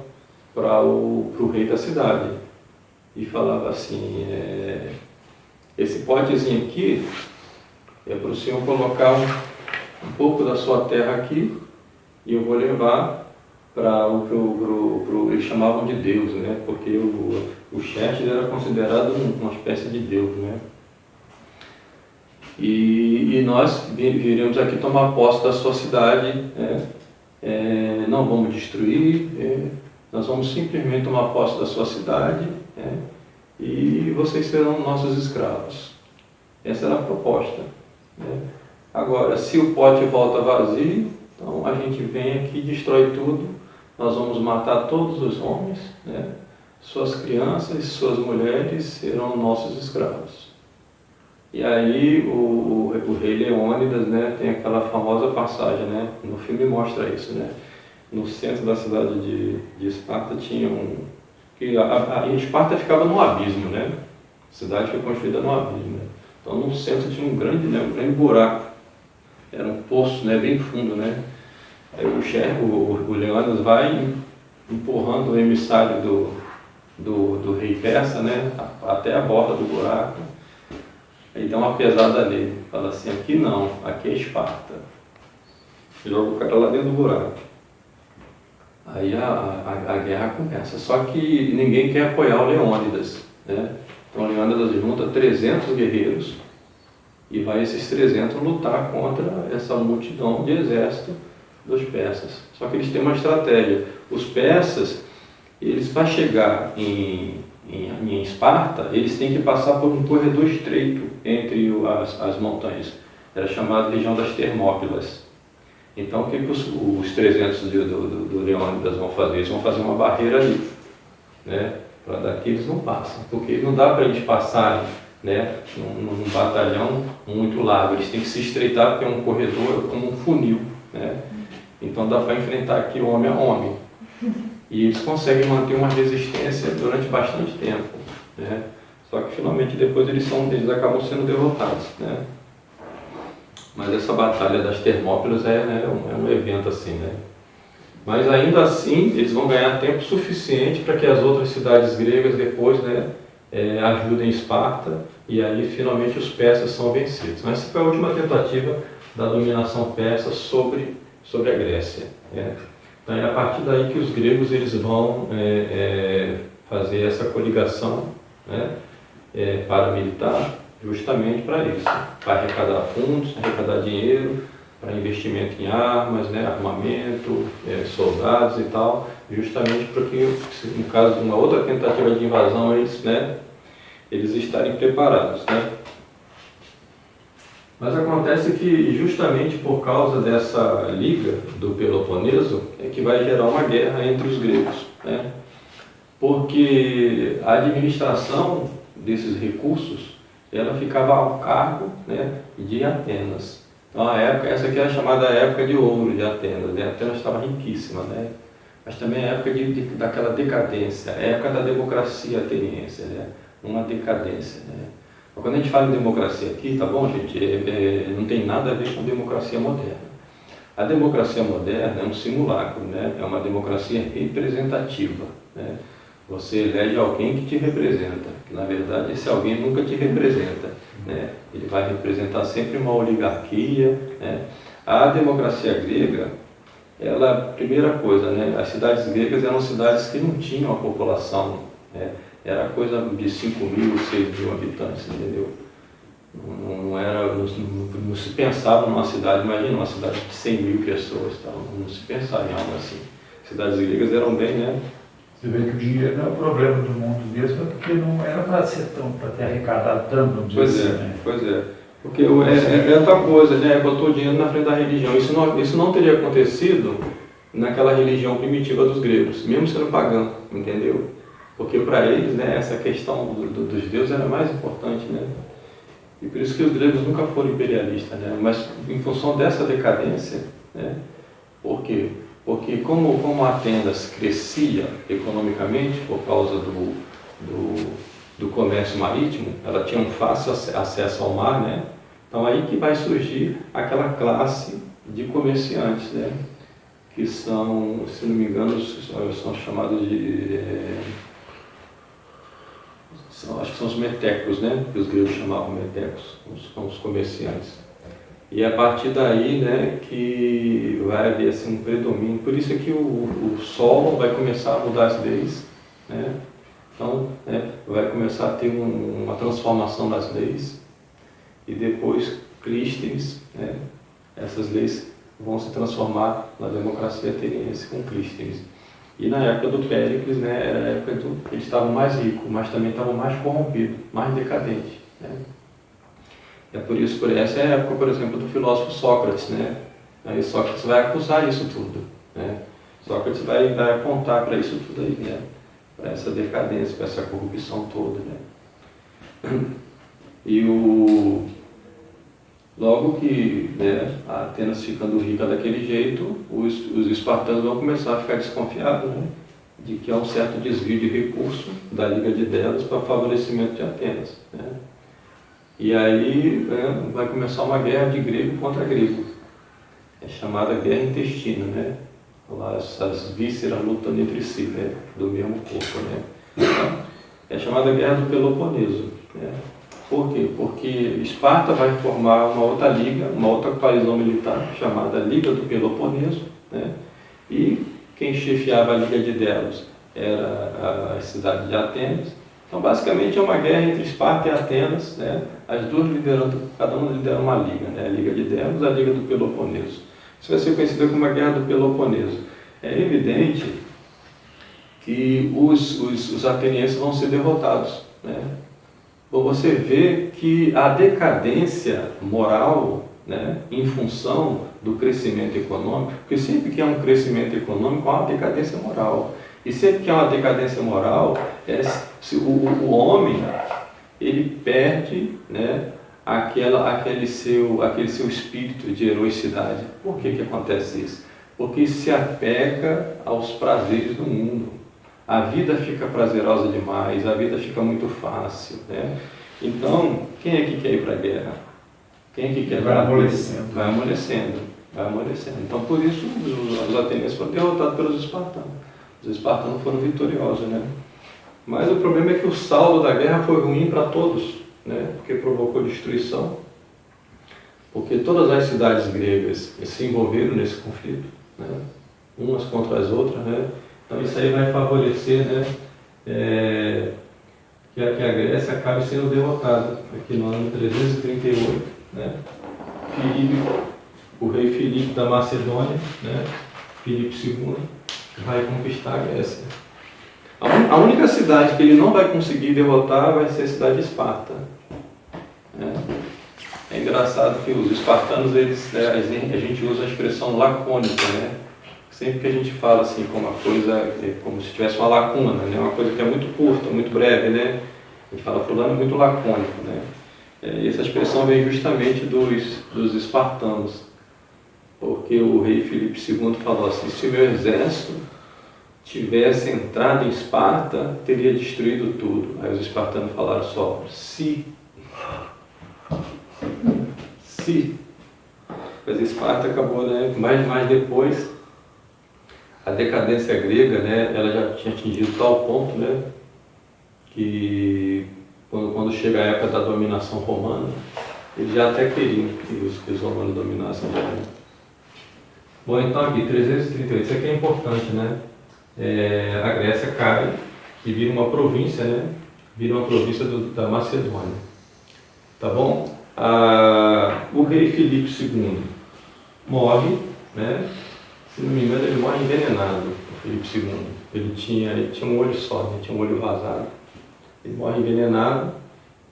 para o rei da cidade. E falava assim, esse potezinho aqui é para o senhor colocar um pouco da sua terra aqui, e eu vou levar para eles chamavam de Deus, né? Porque o Xerxes era considerado uma espécie de Deus, né? E nós viremos aqui tomar posse da sua cidade, né? Não vamos destruir, nós vamos simplesmente tomar posse da sua cidade, né? E vocês serão nossos escravos. Essa era a proposta, né? Agora, se o pote volta vazio, então a gente vem aqui, destrói tudo, nós vamos matar todos os homens, né? Suas crianças, suas mulheres serão nossos escravos. E aí o rei Leônidas, né, tem aquela famosa passagem, né? No filme mostra isso, né? No centro da cidade de Esparta tinha a Esparta ficava no abismo, né? A cidade foi construída no abismo, né? Então no centro tinha um grande buraco. Era um poço, né, bem fundo, né? Aí o Leônidas vai empurrando o emissário do rei persa, né, até a borda do buraco. Aí dá uma pesada nele, fala assim, aqui não, aqui é Esparta. Joga o cara lá dentro do buraco. Aí a guerra começa, só que ninguém quer apoiar o Leônidas, né? Então o Leônidas junta 300 guerreiros, e vai esses 300 lutar contra essa multidão de exército dos persas. Só que eles têm uma estratégia. Os persas, eles para chegar em Esparta, eles têm que passar por um corredor estreito entre as montanhas. Era chamada região das Termópilas. Então o que os 300 do Leônidas vão fazer? Eles vão fazer uma barreira ali, né? Para daqui eles não passam, porque não dá para eles passarem, né, num batalhão muito largo, eles têm que se estreitar porque é um corredor como um funil, né? Então dá para enfrentar aqui homem a homem. E eles conseguem manter uma resistência durante bastante tempo, né? Só que finalmente depois eles acabam sendo derrotados, né? Mas essa batalha das Termópilas é um evento assim, né? Mas ainda assim eles vão ganhar tempo suficiente para que as outras cidades gregas depois, né, ajudem Esparta, e aí finalmente os persas são vencidos. Mas essa foi a última tentativa da dominação persa sobre a Grécia, né? Então é a partir daí que os gregos eles vão fazer essa coligação, né, paramilitar, justamente para isso, para arrecadar fundos, arrecadar dinheiro, para investimento em armas, né, armamento, soldados e tal, justamente porque, no caso de uma outra tentativa de invasão, eles estarem preparados, né? Mas acontece que justamente por causa dessa liga do Peloponeso é que vai gerar uma guerra entre os gregos, né? Porque a administração desses recursos ela ficava ao cargo, né, de Atenas. Então a época, essa aqui é a chamada época de ouro de Atenas, né? Atenas estava riquíssima, né? Mas também é a época daquela decadência, a época da democracia ateniense, né? Uma decadência, né? Quando a gente fala em democracia aqui, tá bom, gente, não tem nada a ver com democracia moderna. A democracia moderna é um simulacro, né? É uma democracia representativa, né? Você elege alguém que te representa, que na verdade esse alguém nunca te representa, né? Ele vai representar sempre uma oligarquia, né? A democracia grega, ela, primeira coisa, né? As cidades gregas eram cidades que não tinham a população, né? Era coisa de 5 mil, 6 mil habitantes, entendeu? Não se pensava numa cidade, imagina uma cidade de 100 mil pessoas, tá? Não se pensava em algo assim. Cidades gregas eram bem, né? Você vê que o dinheiro não é o problema do mundo mesmo, porque não era para ser tão, para ter arrecadado tanto, vamos dizer assim, né? Pois é. Porque é outra coisa, né? Botou o dinheiro na frente da religião. Isso não teria acontecido naquela religião primitiva dos gregos, mesmo sendo pagã, entendeu? Porque para eles, né, essa questão dos deuses era mais importante, né? E por isso que os gregos nunca foram imperialistas, né? Mas em função dessa decadência, né? Por quê? Porque como Atenas crescia economicamente por causa do comércio marítimo, ela tinha um fácil acesso ao mar, né? Então aí que vai surgir aquela classe de comerciantes, né? Que são, se não me engano, são chamados de... acho que são os metecos, né? Que os gregos chamavam metecos, são os comerciantes. E a partir daí, né, que vai haver assim, um predomínio. Por isso é que o solo vai começar a mudar as leis, né? Então, né, vai começar a ter uma transformação das leis. E depois, Clístenes, né, essas leis vão se transformar na democracia ateniense com Clístenes. E na época do Péricles, né, era a época que eles estavam mais ricos, mas também estavam mais corrompidos, mais decadentes, né? É por isso, essa é a época, por exemplo, do filósofo Sócrates, né? Aí Sócrates vai acusar isso tudo, né? Sócrates vai apontar para isso tudo aí, né? Para essa decadência, para essa corrupção toda, né? E logo que, né, a Atenas ficando rica daquele jeito, os espartanos vão começar a ficar desconfiados, né? De que há um certo desvio de recurso da Liga de Delos para favorecimento de Atenas, né? E aí, né, vai começar uma guerra de grego contra grego. É chamada guerra intestina, né? Lá as vísceras lutando entre si, né? Do mesmo corpo, né? Então, é chamada guerra do Peloponeso, né? Por quê? Porque Esparta vai formar uma outra liga, uma outra coalizão militar chamada Liga do Peloponeso, né? E quem chefiava a Liga de Delos era a cidade de Atenas. Então, basicamente, é uma guerra entre Esparta e Atenas, né? As duas liderando, cada uma lidera uma liga, né? A Liga de Delos e a Liga do Peloponeso. Isso vai ser conhecido como a Guerra do Peloponeso. É evidente que os atenienses vão ser derrotados, né? Bom, você vê que a decadência moral, né, em função do crescimento econômico, porque sempre que há um crescimento econômico, há uma decadência moral. E sempre que há uma decadência moral, o homem, ele perde, né, aquele seu espírito de heroicidade. Por que acontece isso? Porque se apega aos prazeres do mundo. A vida fica prazerosa demais, a vida fica muito fácil, né? Então, quem é que quer ir para a guerra? Quem é que quer? Vai amolecendo. Vai amolecendo, vai amolecendo. Então, por isso, os atenienses foram derrotados pelos espartanos. Os espartanos foram vitoriosos, né? Mas o problema é que o saldo da guerra foi ruim para todos, né? Porque provocou destruição. Porque todas as cidades gregas se envolveram nesse conflito, né? Umas contra as outras, né? Então isso aí vai favorecer, né, que a Grécia acabe sendo derrotada. Aqui no ano 338, né, o rei Filipe da Macedônia, né, Filipe II, vai conquistar a Grécia. A única cidade que ele não vai conseguir derrotar vai ser a cidade de Esparta. É engraçado que os espartanos, eles, né, a gente usa a expressão lacônica, né? Sempre que a gente fala assim como uma coisa, é como se tivesse uma lacuna, né? Uma coisa que é muito curta, muito breve, né? A gente fala fulano é muito lacônico, né? E essa expressão vem justamente dos espartanos, porque o rei Filipe II falou assim: se o meu exército tivesse entrado em Esparta, teria destruído tudo. Aí os espartanos falaram só, se. Mas Esparta acabou, né? Mais depois, a decadência grega, né? Ela já tinha atingido tal ponto, né? Que quando chega a época da dominação romana, eles já até queriam que os romanos dominassem. Bom, então aqui, 338, isso aqui é importante, né? A Grécia cai e vira uma província, né? Vira uma província da Macedônia. Tá bom? O rei Filipe II morre, né? Se não me engano, ele morre envenenado, o Filipe II. Ele tinha um olho só, ele tinha um olho vazado. Ele morre envenenado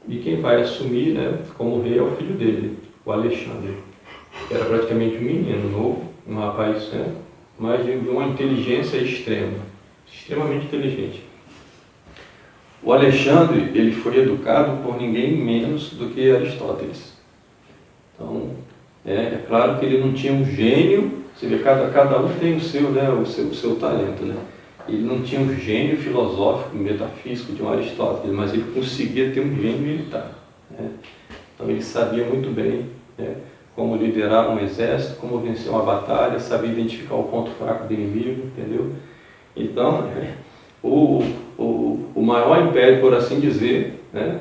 e quem vai assumir, né, como rei é o filho dele, o Alexandre, que era praticamente um menino novo, um rapaz, né, mas de uma inteligência extrema, extremamente inteligente. O Alexandre, ele foi educado por ninguém menos do que Aristóteles. Então, é claro que ele não tinha um gênio, você vê, cada um tem o seu, né, o seu talento, né? Ele não tinha um gênio filosófico, metafísico de um Aristóteles, mas ele conseguia ter um gênio militar, né? Então ele sabia muito bem, né, como liderar um exército, como vencer uma batalha, sabia identificar o ponto fraco do inimigo, entendeu? Então, o maior império, por assim dizer, né,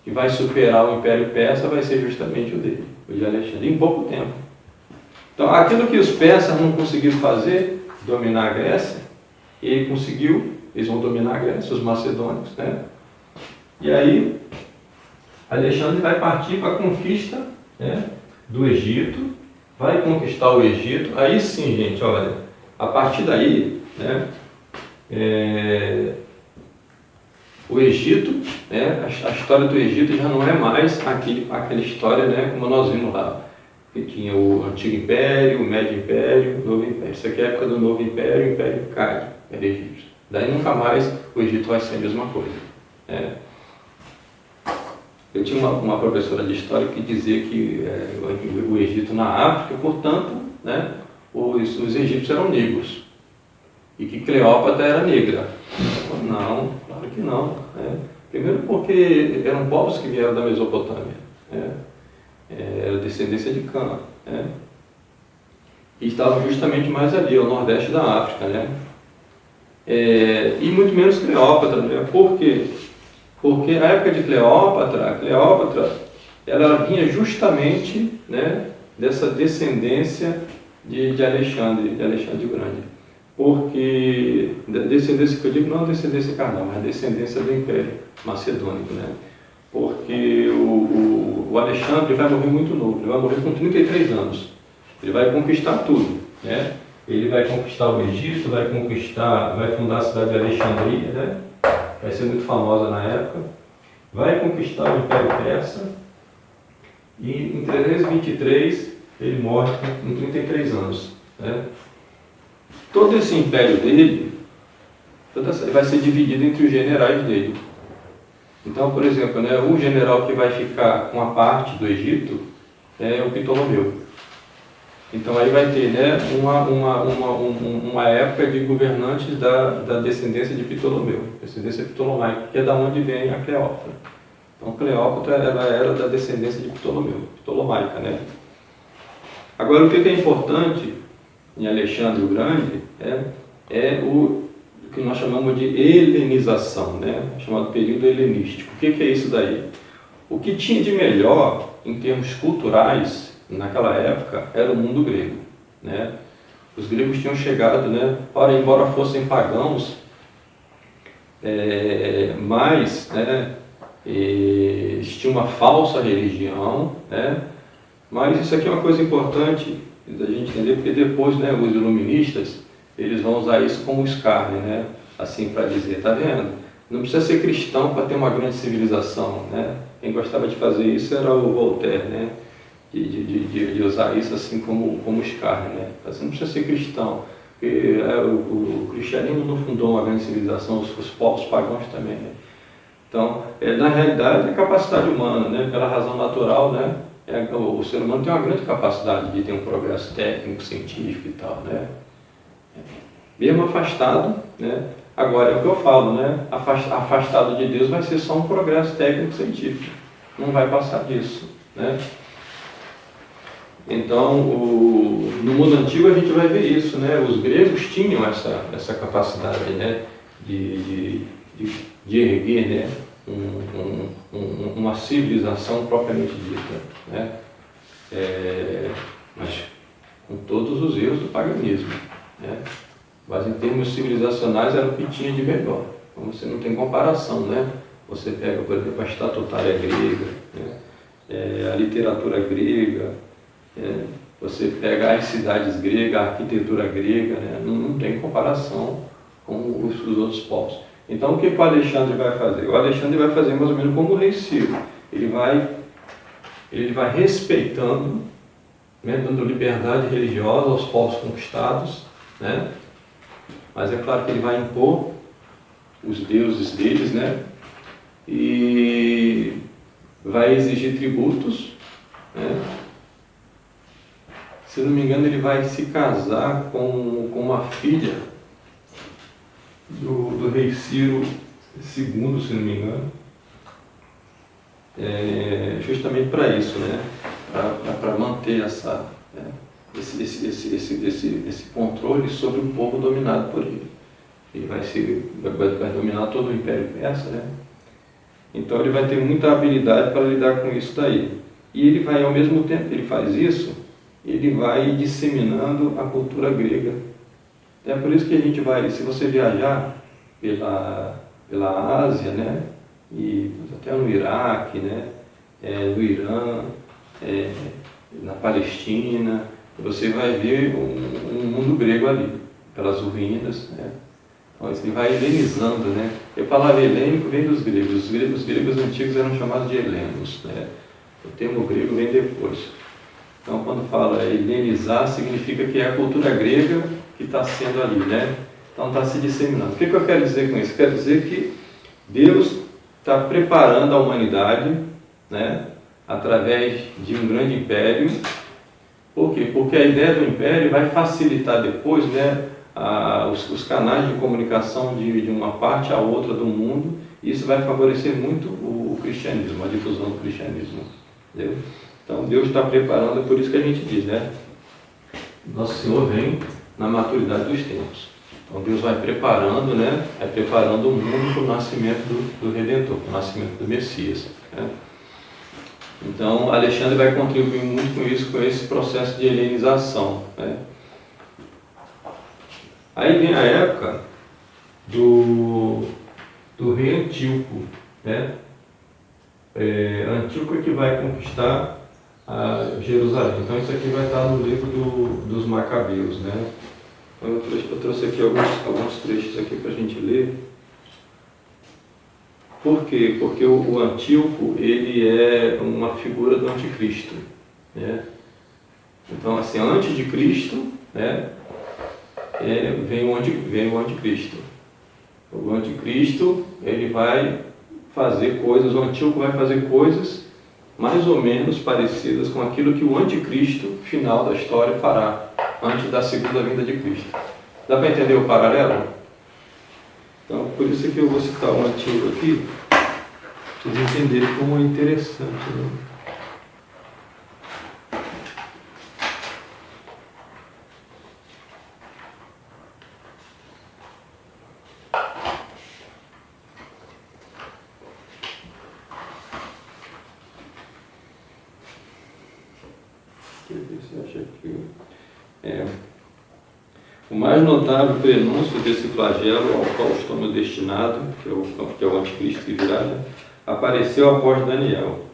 que vai superar o Império Persa vai ser justamente o dele, o de Alexandre, em pouco tempo. Então, aquilo que os persas não conseguiram fazer, dominar a Grécia, ele conseguiu, eles vão dominar a Grécia, os macedônios, né? E aí, Alexandre vai partir para a conquista, né, do Egito, vai conquistar o Egito. Aí sim, gente, olha, a partir daí, né, o Egito, né, a história do Egito já não é mais aquela história, né, como nós vimos lá, que tinha o Antigo Império, o Médio Império, o Novo Império. Isso aqui é a época do Novo Império, o Império cai, o Império Egípcio. Daí nunca mais o Egito vai ser a mesma coisa, né? Eu tinha uma professora de história que dizia que o Egito na África, portanto, né, os egípcios eram negros e que Cleópatra era negra. Não, claro que não, né? Primeiro porque eram povos que vieram da Mesopotâmia, né? Era descendência de Cã, né? E estavam justamente mais ali, ao nordeste da África, né? E muito menos Cleópatra, né? Por quê? Porque na época de Cleópatra, ela vinha justamente, né, dessa descendência de Alexandre o Grande. Porque, descendência que eu digo não é descendência carnal, mas a descendência do Império Macedônico, né? Porque o Alexandre vai morrer muito novo, ele vai morrer com 33 anos. Ele vai conquistar tudo, né? Ele vai conquistar o Egito, vai fundar a cidade de Alexandria, né? Vai ser muito famosa na época, vai conquistar o Império Persa e em 323 ele morre com 33 anos, né? Todo esse império dele vai ser dividido entre os generais dele. Então, por exemplo, né, o general que vai ficar com a parte do Egito é o Ptolomeu. Então aí vai ter, né, uma época de governantes da descendência de Ptolomeu, descendência ptolomaica, que é da onde vem a Cleópatra. Então Cleópatra ela era da descendência de Ptolomeu, ptolomaica, né? Agora o que é importante em Alexandre o Grande é o que nós chamamos de helenização, né? Chamado período helenístico. O que é isso daí? O que tinha de melhor em termos culturais naquela época era o mundo grego, né? Os gregos tinham chegado, né? Ora, embora fossem pagãos, mas, né, eles tinham uma falsa religião, né? Mas isso aqui é uma coisa importante da gente entender, porque depois, né, os iluministas eles vão usar isso como escárnio, né? Assim, para dizer, tá vendo? Não precisa ser cristão para ter uma grande civilização, né? Quem gostava de fazer isso era o Voltaire, né? de usar isso assim como escárnio, né? Você não precisa ser cristão, porque o cristianismo não fundou uma grande civilização, os povos pagãos também, né? Então, na realidade, é capacidade humana, né? Pela razão natural, né? O ser humano tem uma grande capacidade de ter um progresso técnico, científico e tal, né? Mesmo afastado, né? Agora é o que eu falo, né? Afastado de Deus vai ser só um progresso técnico científico, não vai passar disso, né? Então, no mundo antigo a gente vai ver isso, né? Os gregos tinham essa capacidade, né? de erguer, né? Uma civilização propriamente dita, né? Mas com todos os erros do paganismo, né? Mas em termos civilizacionais era o que tinha de melhor. Então você não tem comparação, né? Você pega, por exemplo, a estatutária grega, né? A literatura grega, você pega as cidades gregas, a arquitetura grega, né? Não tem comparação com os outros povos. Então o que o Alexandre vai fazer? O Alexandre vai fazer mais ou menos como o rei Ciro. Ele vai respeitando, né? Dando liberdade religiosa aos povos conquistados, né? Mas é claro que ele vai impor os deuses deles, né? E vai exigir tributos, né? Se não me engano, ele vai se casar com uma filha do rei Ciro II, se não me engano, justamente para isso, né? Para manter esse controle sobre o povo dominado por ele. Ele vai dominar todo o Império Persa, né? Então ele vai ter muita habilidade para lidar com isso daí. E ele vai, ao mesmo tempo que ele faz isso, ele vai disseminando a cultura grega. É por isso que a gente vai, se você viajar pela Ásia, né? E até no Iraque, né? No Irã, na Palestina, você vai ver um mundo grego ali, pelas ruínas, né? Então ele vai helenizando, né? A palavra helênico vem dos gregos. Os gregos antigos eram chamados de helenos, né? O termo grego vem depois. Então quando fala helenizar, significa que é a cultura grega que está sendo ali, né? Então está se disseminando. O que eu quero dizer com isso? Quero dizer que Deus está preparando a humanidade, né? Através de um grande império. Por quê? Porque a ideia do império vai facilitar depois, né, os canais de comunicação de uma parte à outra do mundo, e isso vai favorecer muito o cristianismo, a difusão do cristianismo. Entendeu? Então Deus está preparando, é por isso que a gente diz, né? Nosso Senhor vem na maturidade dos tempos. Então Deus vai preparando, né? Vai preparando o mundo para o nascimento do Redentor, para o nascimento do Messias, né? Então Alexandre vai contribuir muito com isso, com esse processo de helenização, né? Aí vem a época do rei Antíoco, né? Antíoco é que vai conquistar Jerusalém. Então isso aqui vai estar no livro dos Macabeus, né? Então, eu trouxe aqui alguns trechos aqui para a gente ler. Por quê? Porque o Antíoco, ele é uma figura do anticristo, né? Então, assim, antes de Cristo, né, vem o anticristo. O anticristo, ele vai fazer coisas, o Antíoco vai fazer coisas mais ou menos parecidas com aquilo que o anticristo final da história fará, antes da segunda vinda de Cristo. Dá para entender o paralelo? Então, por isso que eu vou citar o Antíoco aqui, para vocês entenderem como é interessante, né? O mais notável prenúncio desse flagelo ao qual estamos destinados, que é o anticristo que virá, né, apareceu após Daniel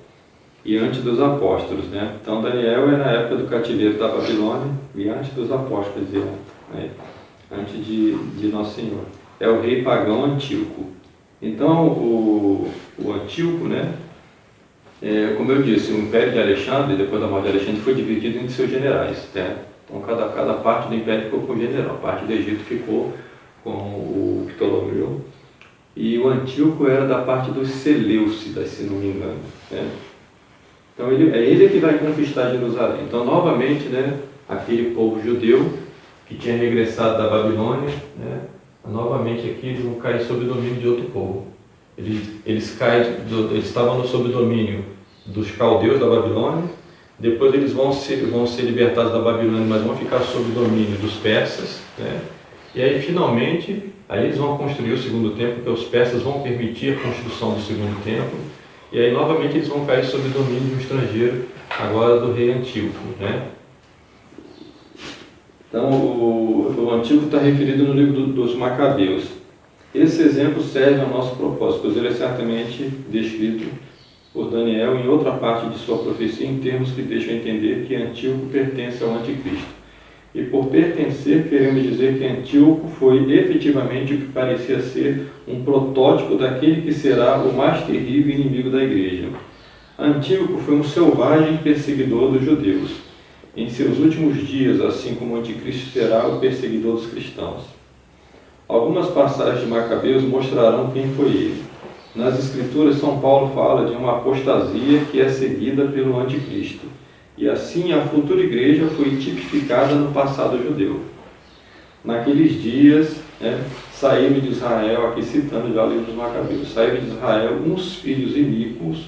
e antes dos apóstolos, né? Então Daniel é na época do cativeiro da Babilônia e antes dos apóstolos, né? Antes de Nosso Senhor. É o rei pagão Antíoco. Então o Antíoco, né, Como eu disse, o Império de Alexandre, depois da morte de Alexandre, foi dividido entre seus generais, né? Então, cada parte do Império ficou com um general. A parte do Egito ficou com o Ptolomeu. E o Antíoco era da parte dos Seleucidas, se não me engano, né? Então, é ele que vai conquistar Jerusalém. Então, novamente, né, aquele povo judeu que tinha regressado da Babilônia, né, novamente aqui eles vão cair sob o domínio de outro povo. Eles estavam sob o domínio dos caldeus da Babilônia, depois eles vão ser libertados da Babilônia, mas vão ficar sob o domínio dos persas, né? E aí finalmente, aí eles vão construir o segundo templo, porque os persas vão permitir a construção do segundo templo, e aí novamente eles vão cair sob o domínio de um estrangeiro, agora do rei Antíoco, né? Então o Antíoco está referido no livro dos Macabeus. Esse exemplo serve ao nosso propósito, pois ele é certamente descrito por Daniel em outra parte de sua profecia, em termos que deixam entender que Antíoco pertence ao Anticristo. E por pertencer, queremos dizer que Antíoco foi efetivamente o que parecia ser um protótipo daquele que será o mais terrível inimigo da igreja. Antíoco foi um selvagem perseguidor dos judeus. Em seus últimos dias, assim como o Anticristo será o perseguidor dos cristãos. Algumas passagens de Macabeus mostrarão quem foi ele. Nas Escrituras, São Paulo fala de uma apostasia que é seguida pelo Anticristo. E assim a futura igreja foi tipificada no passado judeu. Naqueles dias, saíram de Israel, aqui citando já o livro dos Macabeus, saíram de Israel uns filhos iníquos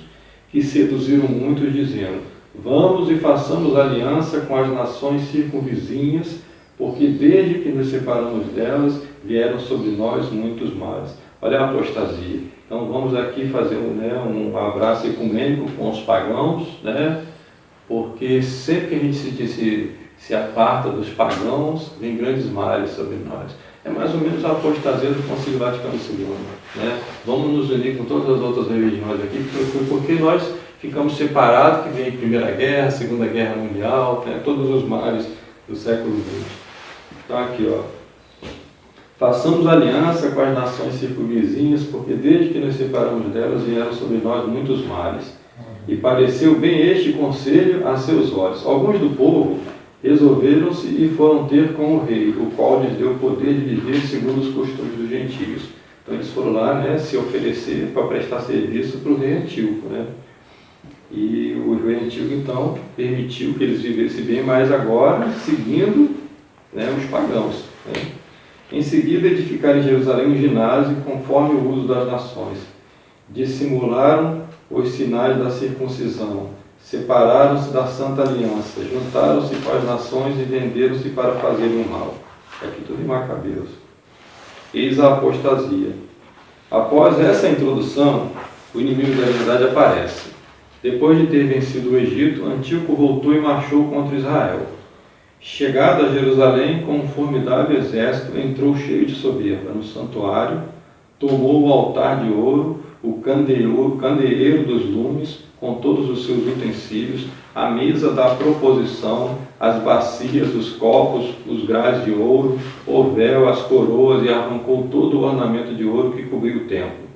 que seduziram muitos, dizendo: vamos e façamos aliança com as nações circunvizinhas, porque desde que nos separamos delas, vieram sobre nós muitos males. Olha a apostasia. Então vamos aqui fazer um abraço ecumênico com os pagãos, né? Porque sempre que a gente se aparta dos pagãos, vem grandes males sobre nós. É mais ou menos a apostasia do Concílio Vaticano II, né? Vamos nos unir com todas as outras religiões aqui, porque nós ficamos separados, que vem a Primeira Guerra, Segunda Guerra Mundial, né? Todos os males do século XX. Então aqui, ó. Façamos aliança com as nações circunvizinhas, porque desde que nos separamos delas, vieram sobre nós muitos males. E pareceu bem este conselho a seus olhos. Alguns do povo resolveram-se e foram ter com o rei, o qual lhes deu o poder de viver segundo os costumes dos gentios. Então eles foram lá, né, se oferecer para prestar serviço para o rei Antíoco, né? E o rei Antíoco então permitiu que eles vivessem bem, mas agora seguindo, né, os pagãos, né? Em seguida edificaram em Jerusalém um ginásio conforme o uso das nações. Dissimularam os sinais da circuncisão, separaram-se da santa aliança, juntaram-se com as nações e venderam-se para fazerem o mal. Aqui tudo em Macabeus. Eis a apostasia. Após essa introdução, o inimigo da verdade aparece. Depois de ter vencido o Egito, Antíoco voltou e marchou contra Israel. Chegado a Jerusalém com um formidável exército, entrou cheio de soberba no santuário, tomou o altar de ouro, o candeeiro dos lumes, com todos os seus utensílios, a mesa da proposição, as bacias, os copos, os grades de ouro, o véu, as coroas, e arrancou todo o ornamento de ouro que cobriu o templo.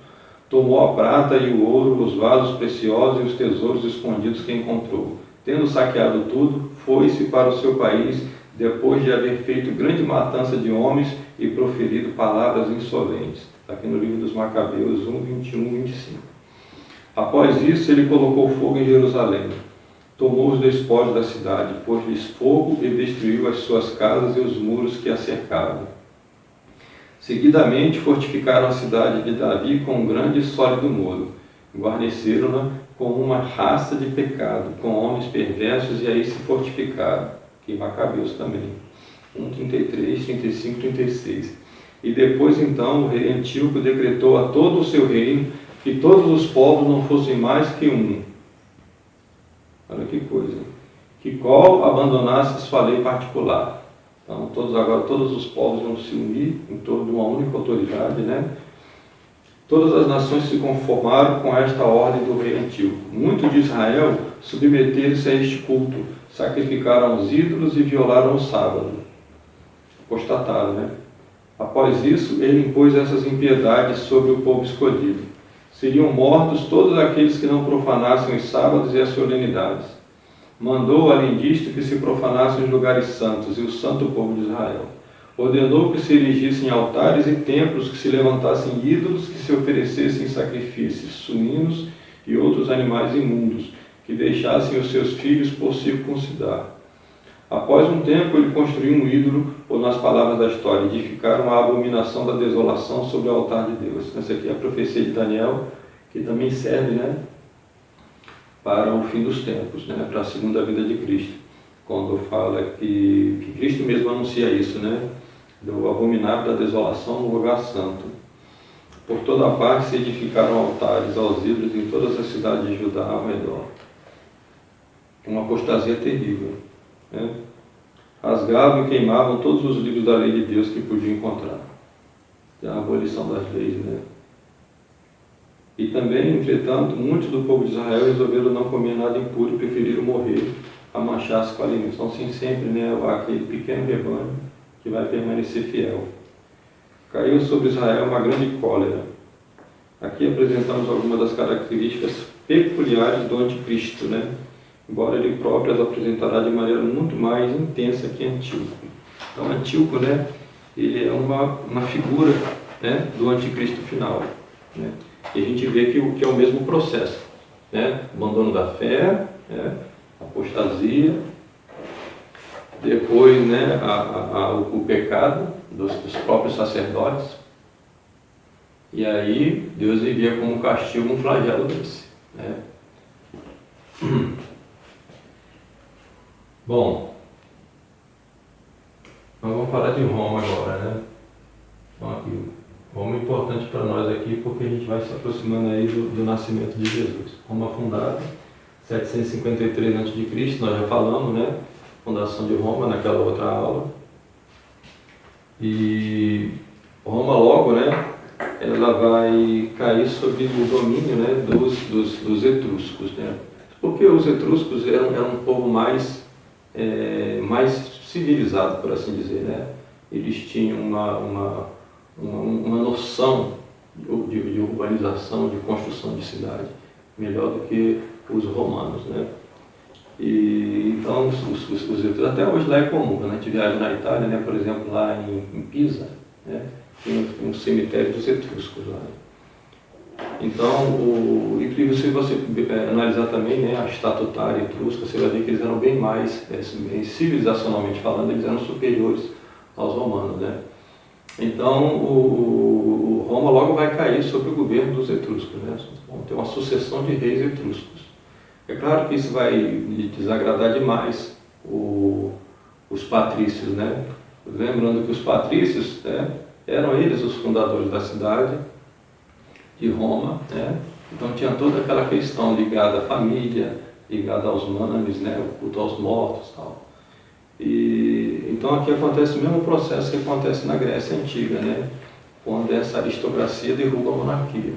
Tomou a prata e o ouro, os vasos preciosos e os tesouros escondidos que encontrou. Tendo saqueado tudo, foi-se para o seu país, depois de haver feito grande matança de homens e proferido palavras insolentes. Aqui no livro dos Macabeus 1, 21, 25. Após isso, ele colocou fogo em Jerusalém. Tomou os despojos da cidade, pôs-lhes fogo e destruiu as suas casas e os muros que a cercavam. Seguidamente, fortificaram a cidade de Davi com um grande e sólido muro. Guarneceram-na com uma raça de pecado, com homens perversos, e aí se fortificaram. Aqui em Macabeus também. 1, 33, 35, 36. E depois, então, o rei Antíoco decretou a todo o seu reino que todos os povos não fossem mais que um. Olha que coisa. Que qual abandonasse sua lei particular. Então, todos os povos vão se unir em torno de uma única autoridade, né? Todas as nações se conformaram com esta ordem do rei Antíoco. Muitos de Israel submeteram-se a este culto, sacrificaram os ídolos e violaram o sábado. Apostataram, né? Após isso, ele impôs essas impiedades sobre o povo escolhido. seriam mortos todos aqueles que não profanassem os sábados e as solenidades. Mandou, além disto, que se profanassem os lugares santos e o santo povo de Israel. Ordenou que se erigissem altares e templos, que se levantassem ídolos, que se oferecessem sacrifícios, suínos e outros animais imundos, que deixassem os seus filhos por circuncidar. Após um tempo, ele construiu um ídolo, ou nas palavras da história, edificaram a abominação da desolação sobre o altar de Deus. Essa aqui é a profecia de Daniel, que também serve, né, para o fim dos tempos, né, para a segunda vinda de Cristo, quando fala que Cristo mesmo anuncia isso, né, do abominável da desolação no lugar santo. Por toda parte se edificaram altares aos ídolos em todas as cidades de Judá ao redor. Uma apostasia terrível, né? Rasgavam e queimavam todos os livros da lei de Deus que podiam encontrar. É a abolição das leis, né? E também, entretanto, muitos do povo de Israel resolveram não comer nada impuro e preferiram morrer a manchar-se com alimentos. Então, sim, sempre, né, aquele pequeno rebanho que vai permanecer fiel. Caiu sobre Israel uma grande cólera. Aqui apresentamos algumas das características peculiares do anticristo, né? Embora ele próprio as apresentará de maneira muito mais intensa que Antíoco. Então, Antíoco, né, ele é uma figura, né, do anticristo final, né? E a gente vê que é o mesmo processo, né? Abandono da fé, né? Apostasia, depois, né, o pecado dos próprios sacerdotes, e aí Deus envia como castigo um flagelo desse, né? Bom, nós vamos falar de Roma agora, né? Então, aqui, Roma é importante para nós aqui porque a gente vai se aproximando aí do nascimento de Jesus. Roma fundada 753 a.C., nós já falamos, né? Fundação de Roma naquela outra aula. E Roma logo, né? Ela vai cair sob o domínio, né, dos etruscos, né? Porque os etruscos eram um povo mais civilizado, por assim dizer, né? Eles tinham uma noção de urbanização, de construção de cidade, melhor do que os romanos, né? E então os etruscos, até hoje lá é comum, quando a gente viaja na Itália, né, por exemplo, lá em Pisa, né, tem um cemitério dos etruscos lá. Então, e se você analisar também, né, a estatutária etrusca, você vai ver que eles eram bem mais, civilizacionalmente falando, eles eram superiores aos romanos, né? Então, o Roma logo vai cair sob o governo dos etruscos, né? Vão ter uma sucessão de reis etruscos. É claro que isso vai desagradar demais os patrícios, né? Lembrando que os patrícios, né, eram eles os fundadores da cidade de Roma, né? Então tinha toda aquela questão ligada à família, ligada aos manes, né, o culto aos mortos e tal. E então aqui acontece o mesmo processo que acontece na Grécia Antiga, né, quando essa aristocracia derruba a monarquia,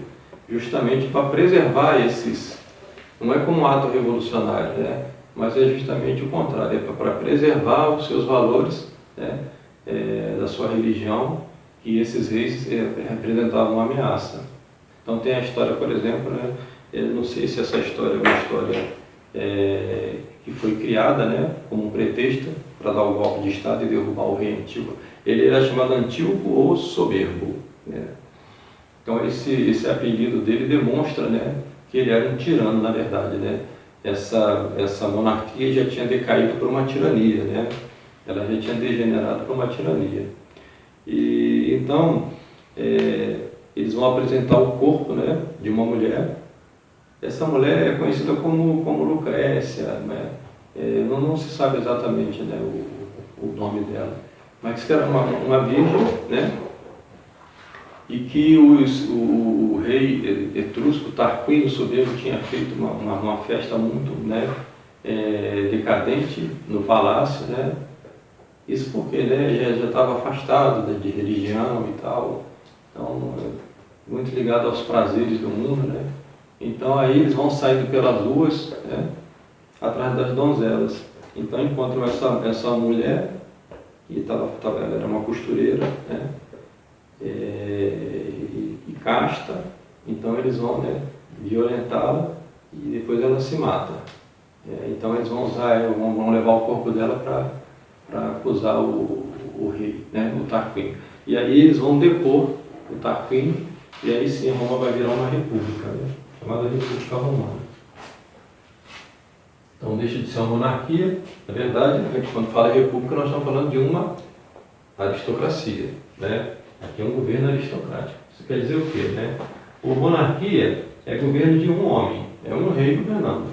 justamente para preservar esses, não é como um ato revolucionário, né, mas é justamente o contrário, é para preservar os seus valores, né, da sua religião, que esses reis representavam uma ameaça. Então tem a história, por exemplo, né, eu não sei se essa história é uma história que foi criada, né, como um pretexto para dar o golpe de Estado e derrubar o rei Antíoco. Ele era chamado Antíoco ou Soberbo, né? Então esse apelido dele demonstra, né, que ele era um tirano, na verdade, né? Essa monarquia já tinha decaído para uma tirania, né? Ela já tinha degenerado para uma tirania. E então eles vão apresentar o corpo, né, de uma mulher. Essa mulher é conhecida como Lucrécia, né? Não se sabe exatamente, né, o nome dela, mas que era uma virgem, né? E que o rei etrusco Tarquínio Soberbo tinha feito uma festa muito, né, decadente no palácio, né? Isso porque, né, já estava afastado, né, de religião e tal, então muito ligado aos prazeres do mundo, né? Então aí eles vão saindo pelas ruas, né, atrás das donzelas. Então encontram essa mulher, que ela era uma costureira, né, e casta, Então eles vão, né, violentá-la e depois ela se mata. Então eles vão vão levar o corpo dela para acusar o rei, né, o Tarquínio. E aí eles vão depor o Tarquínio, e aí sim Roma vai virar uma república, né, chamada República Romana. Então deixa de ser uma monarquia. Na verdade, quando fala república, nós estamos falando de uma aristocracia, né? Aqui é um governo aristocrático. Isso quer dizer o quê, né? A monarquia é governo de um homem, é um rei governando,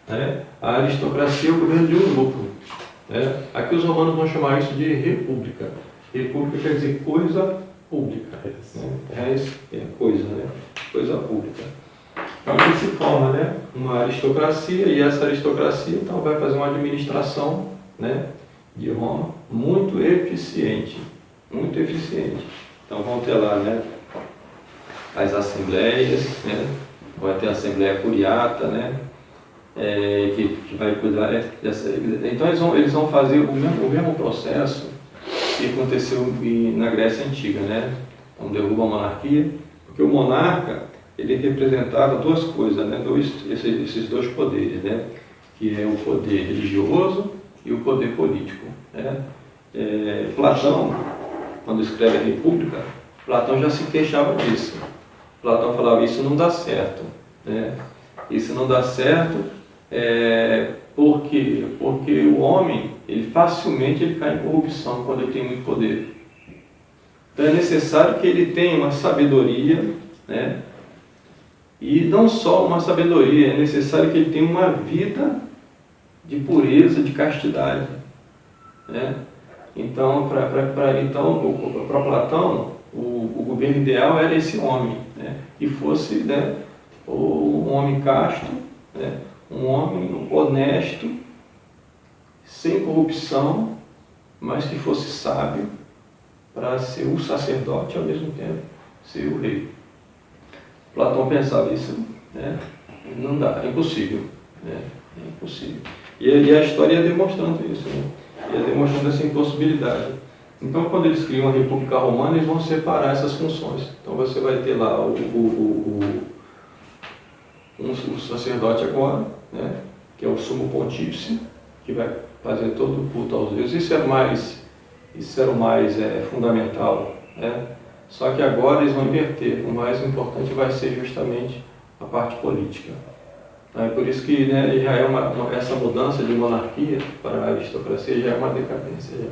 né? A aristocracia é o governo de um grupo, né? Aqui os romanos vão chamar isso de república. República quer dizer coisa pública, né? É coisa, né? Coisa pública. Então aqui se forma, né, uma aristocracia, e essa aristocracia então vai fazer uma administração, né, de Roma muito eficiente, muito eficiente. Então vão ter lá, né, as assembleias, né, vai ter a Assembleia Curiata, né, que vai cuidar dessa. Então eles vão fazer o mesmo processo que aconteceu na Grécia Antiga, né? Então derruba a monarquia, porque o monarca ele representava duas coisas, né? Esses dois poderes, né? Que é o poder religioso e o poder político, né? Platão, quando escreve a República, Platão já se queixava disso. Platão falava, isso não dá certo, né? Isso não dá certo porque o homem, ele facilmente cai em corrupção quando ele tem muito poder. Então é necessário que ele tenha uma sabedoria, né? E não só uma sabedoria, é necessário que ele tenha uma vida de pureza, de castidade, né? Então, para Platão, o governo ideal era esse homem, né? Que fosse, né, um homem casto, né? Um homem honesto, sem corrupção, mas que fosse sábio para ser o sacerdote e ao mesmo tempo ser o rei. Platão pensava isso, né? Não dá, é impossível, né? É impossível. E a história ia demonstrando isso, né? Ia demonstrando essa impossibilidade. Então, quando eles criam a República Romana, eles vão separar essas funções. Então, você vai ter lá o sacerdote agora, né? Que é o sumo pontífice, que vai fazer todo o culto aos deuses. Isso era o mais fundamental, né? Só que agora eles vão inverter. O mais importante vai ser justamente a parte política. É por isso que, né, já é essa mudança de monarquia para a aristocracia já é uma decadência. Já.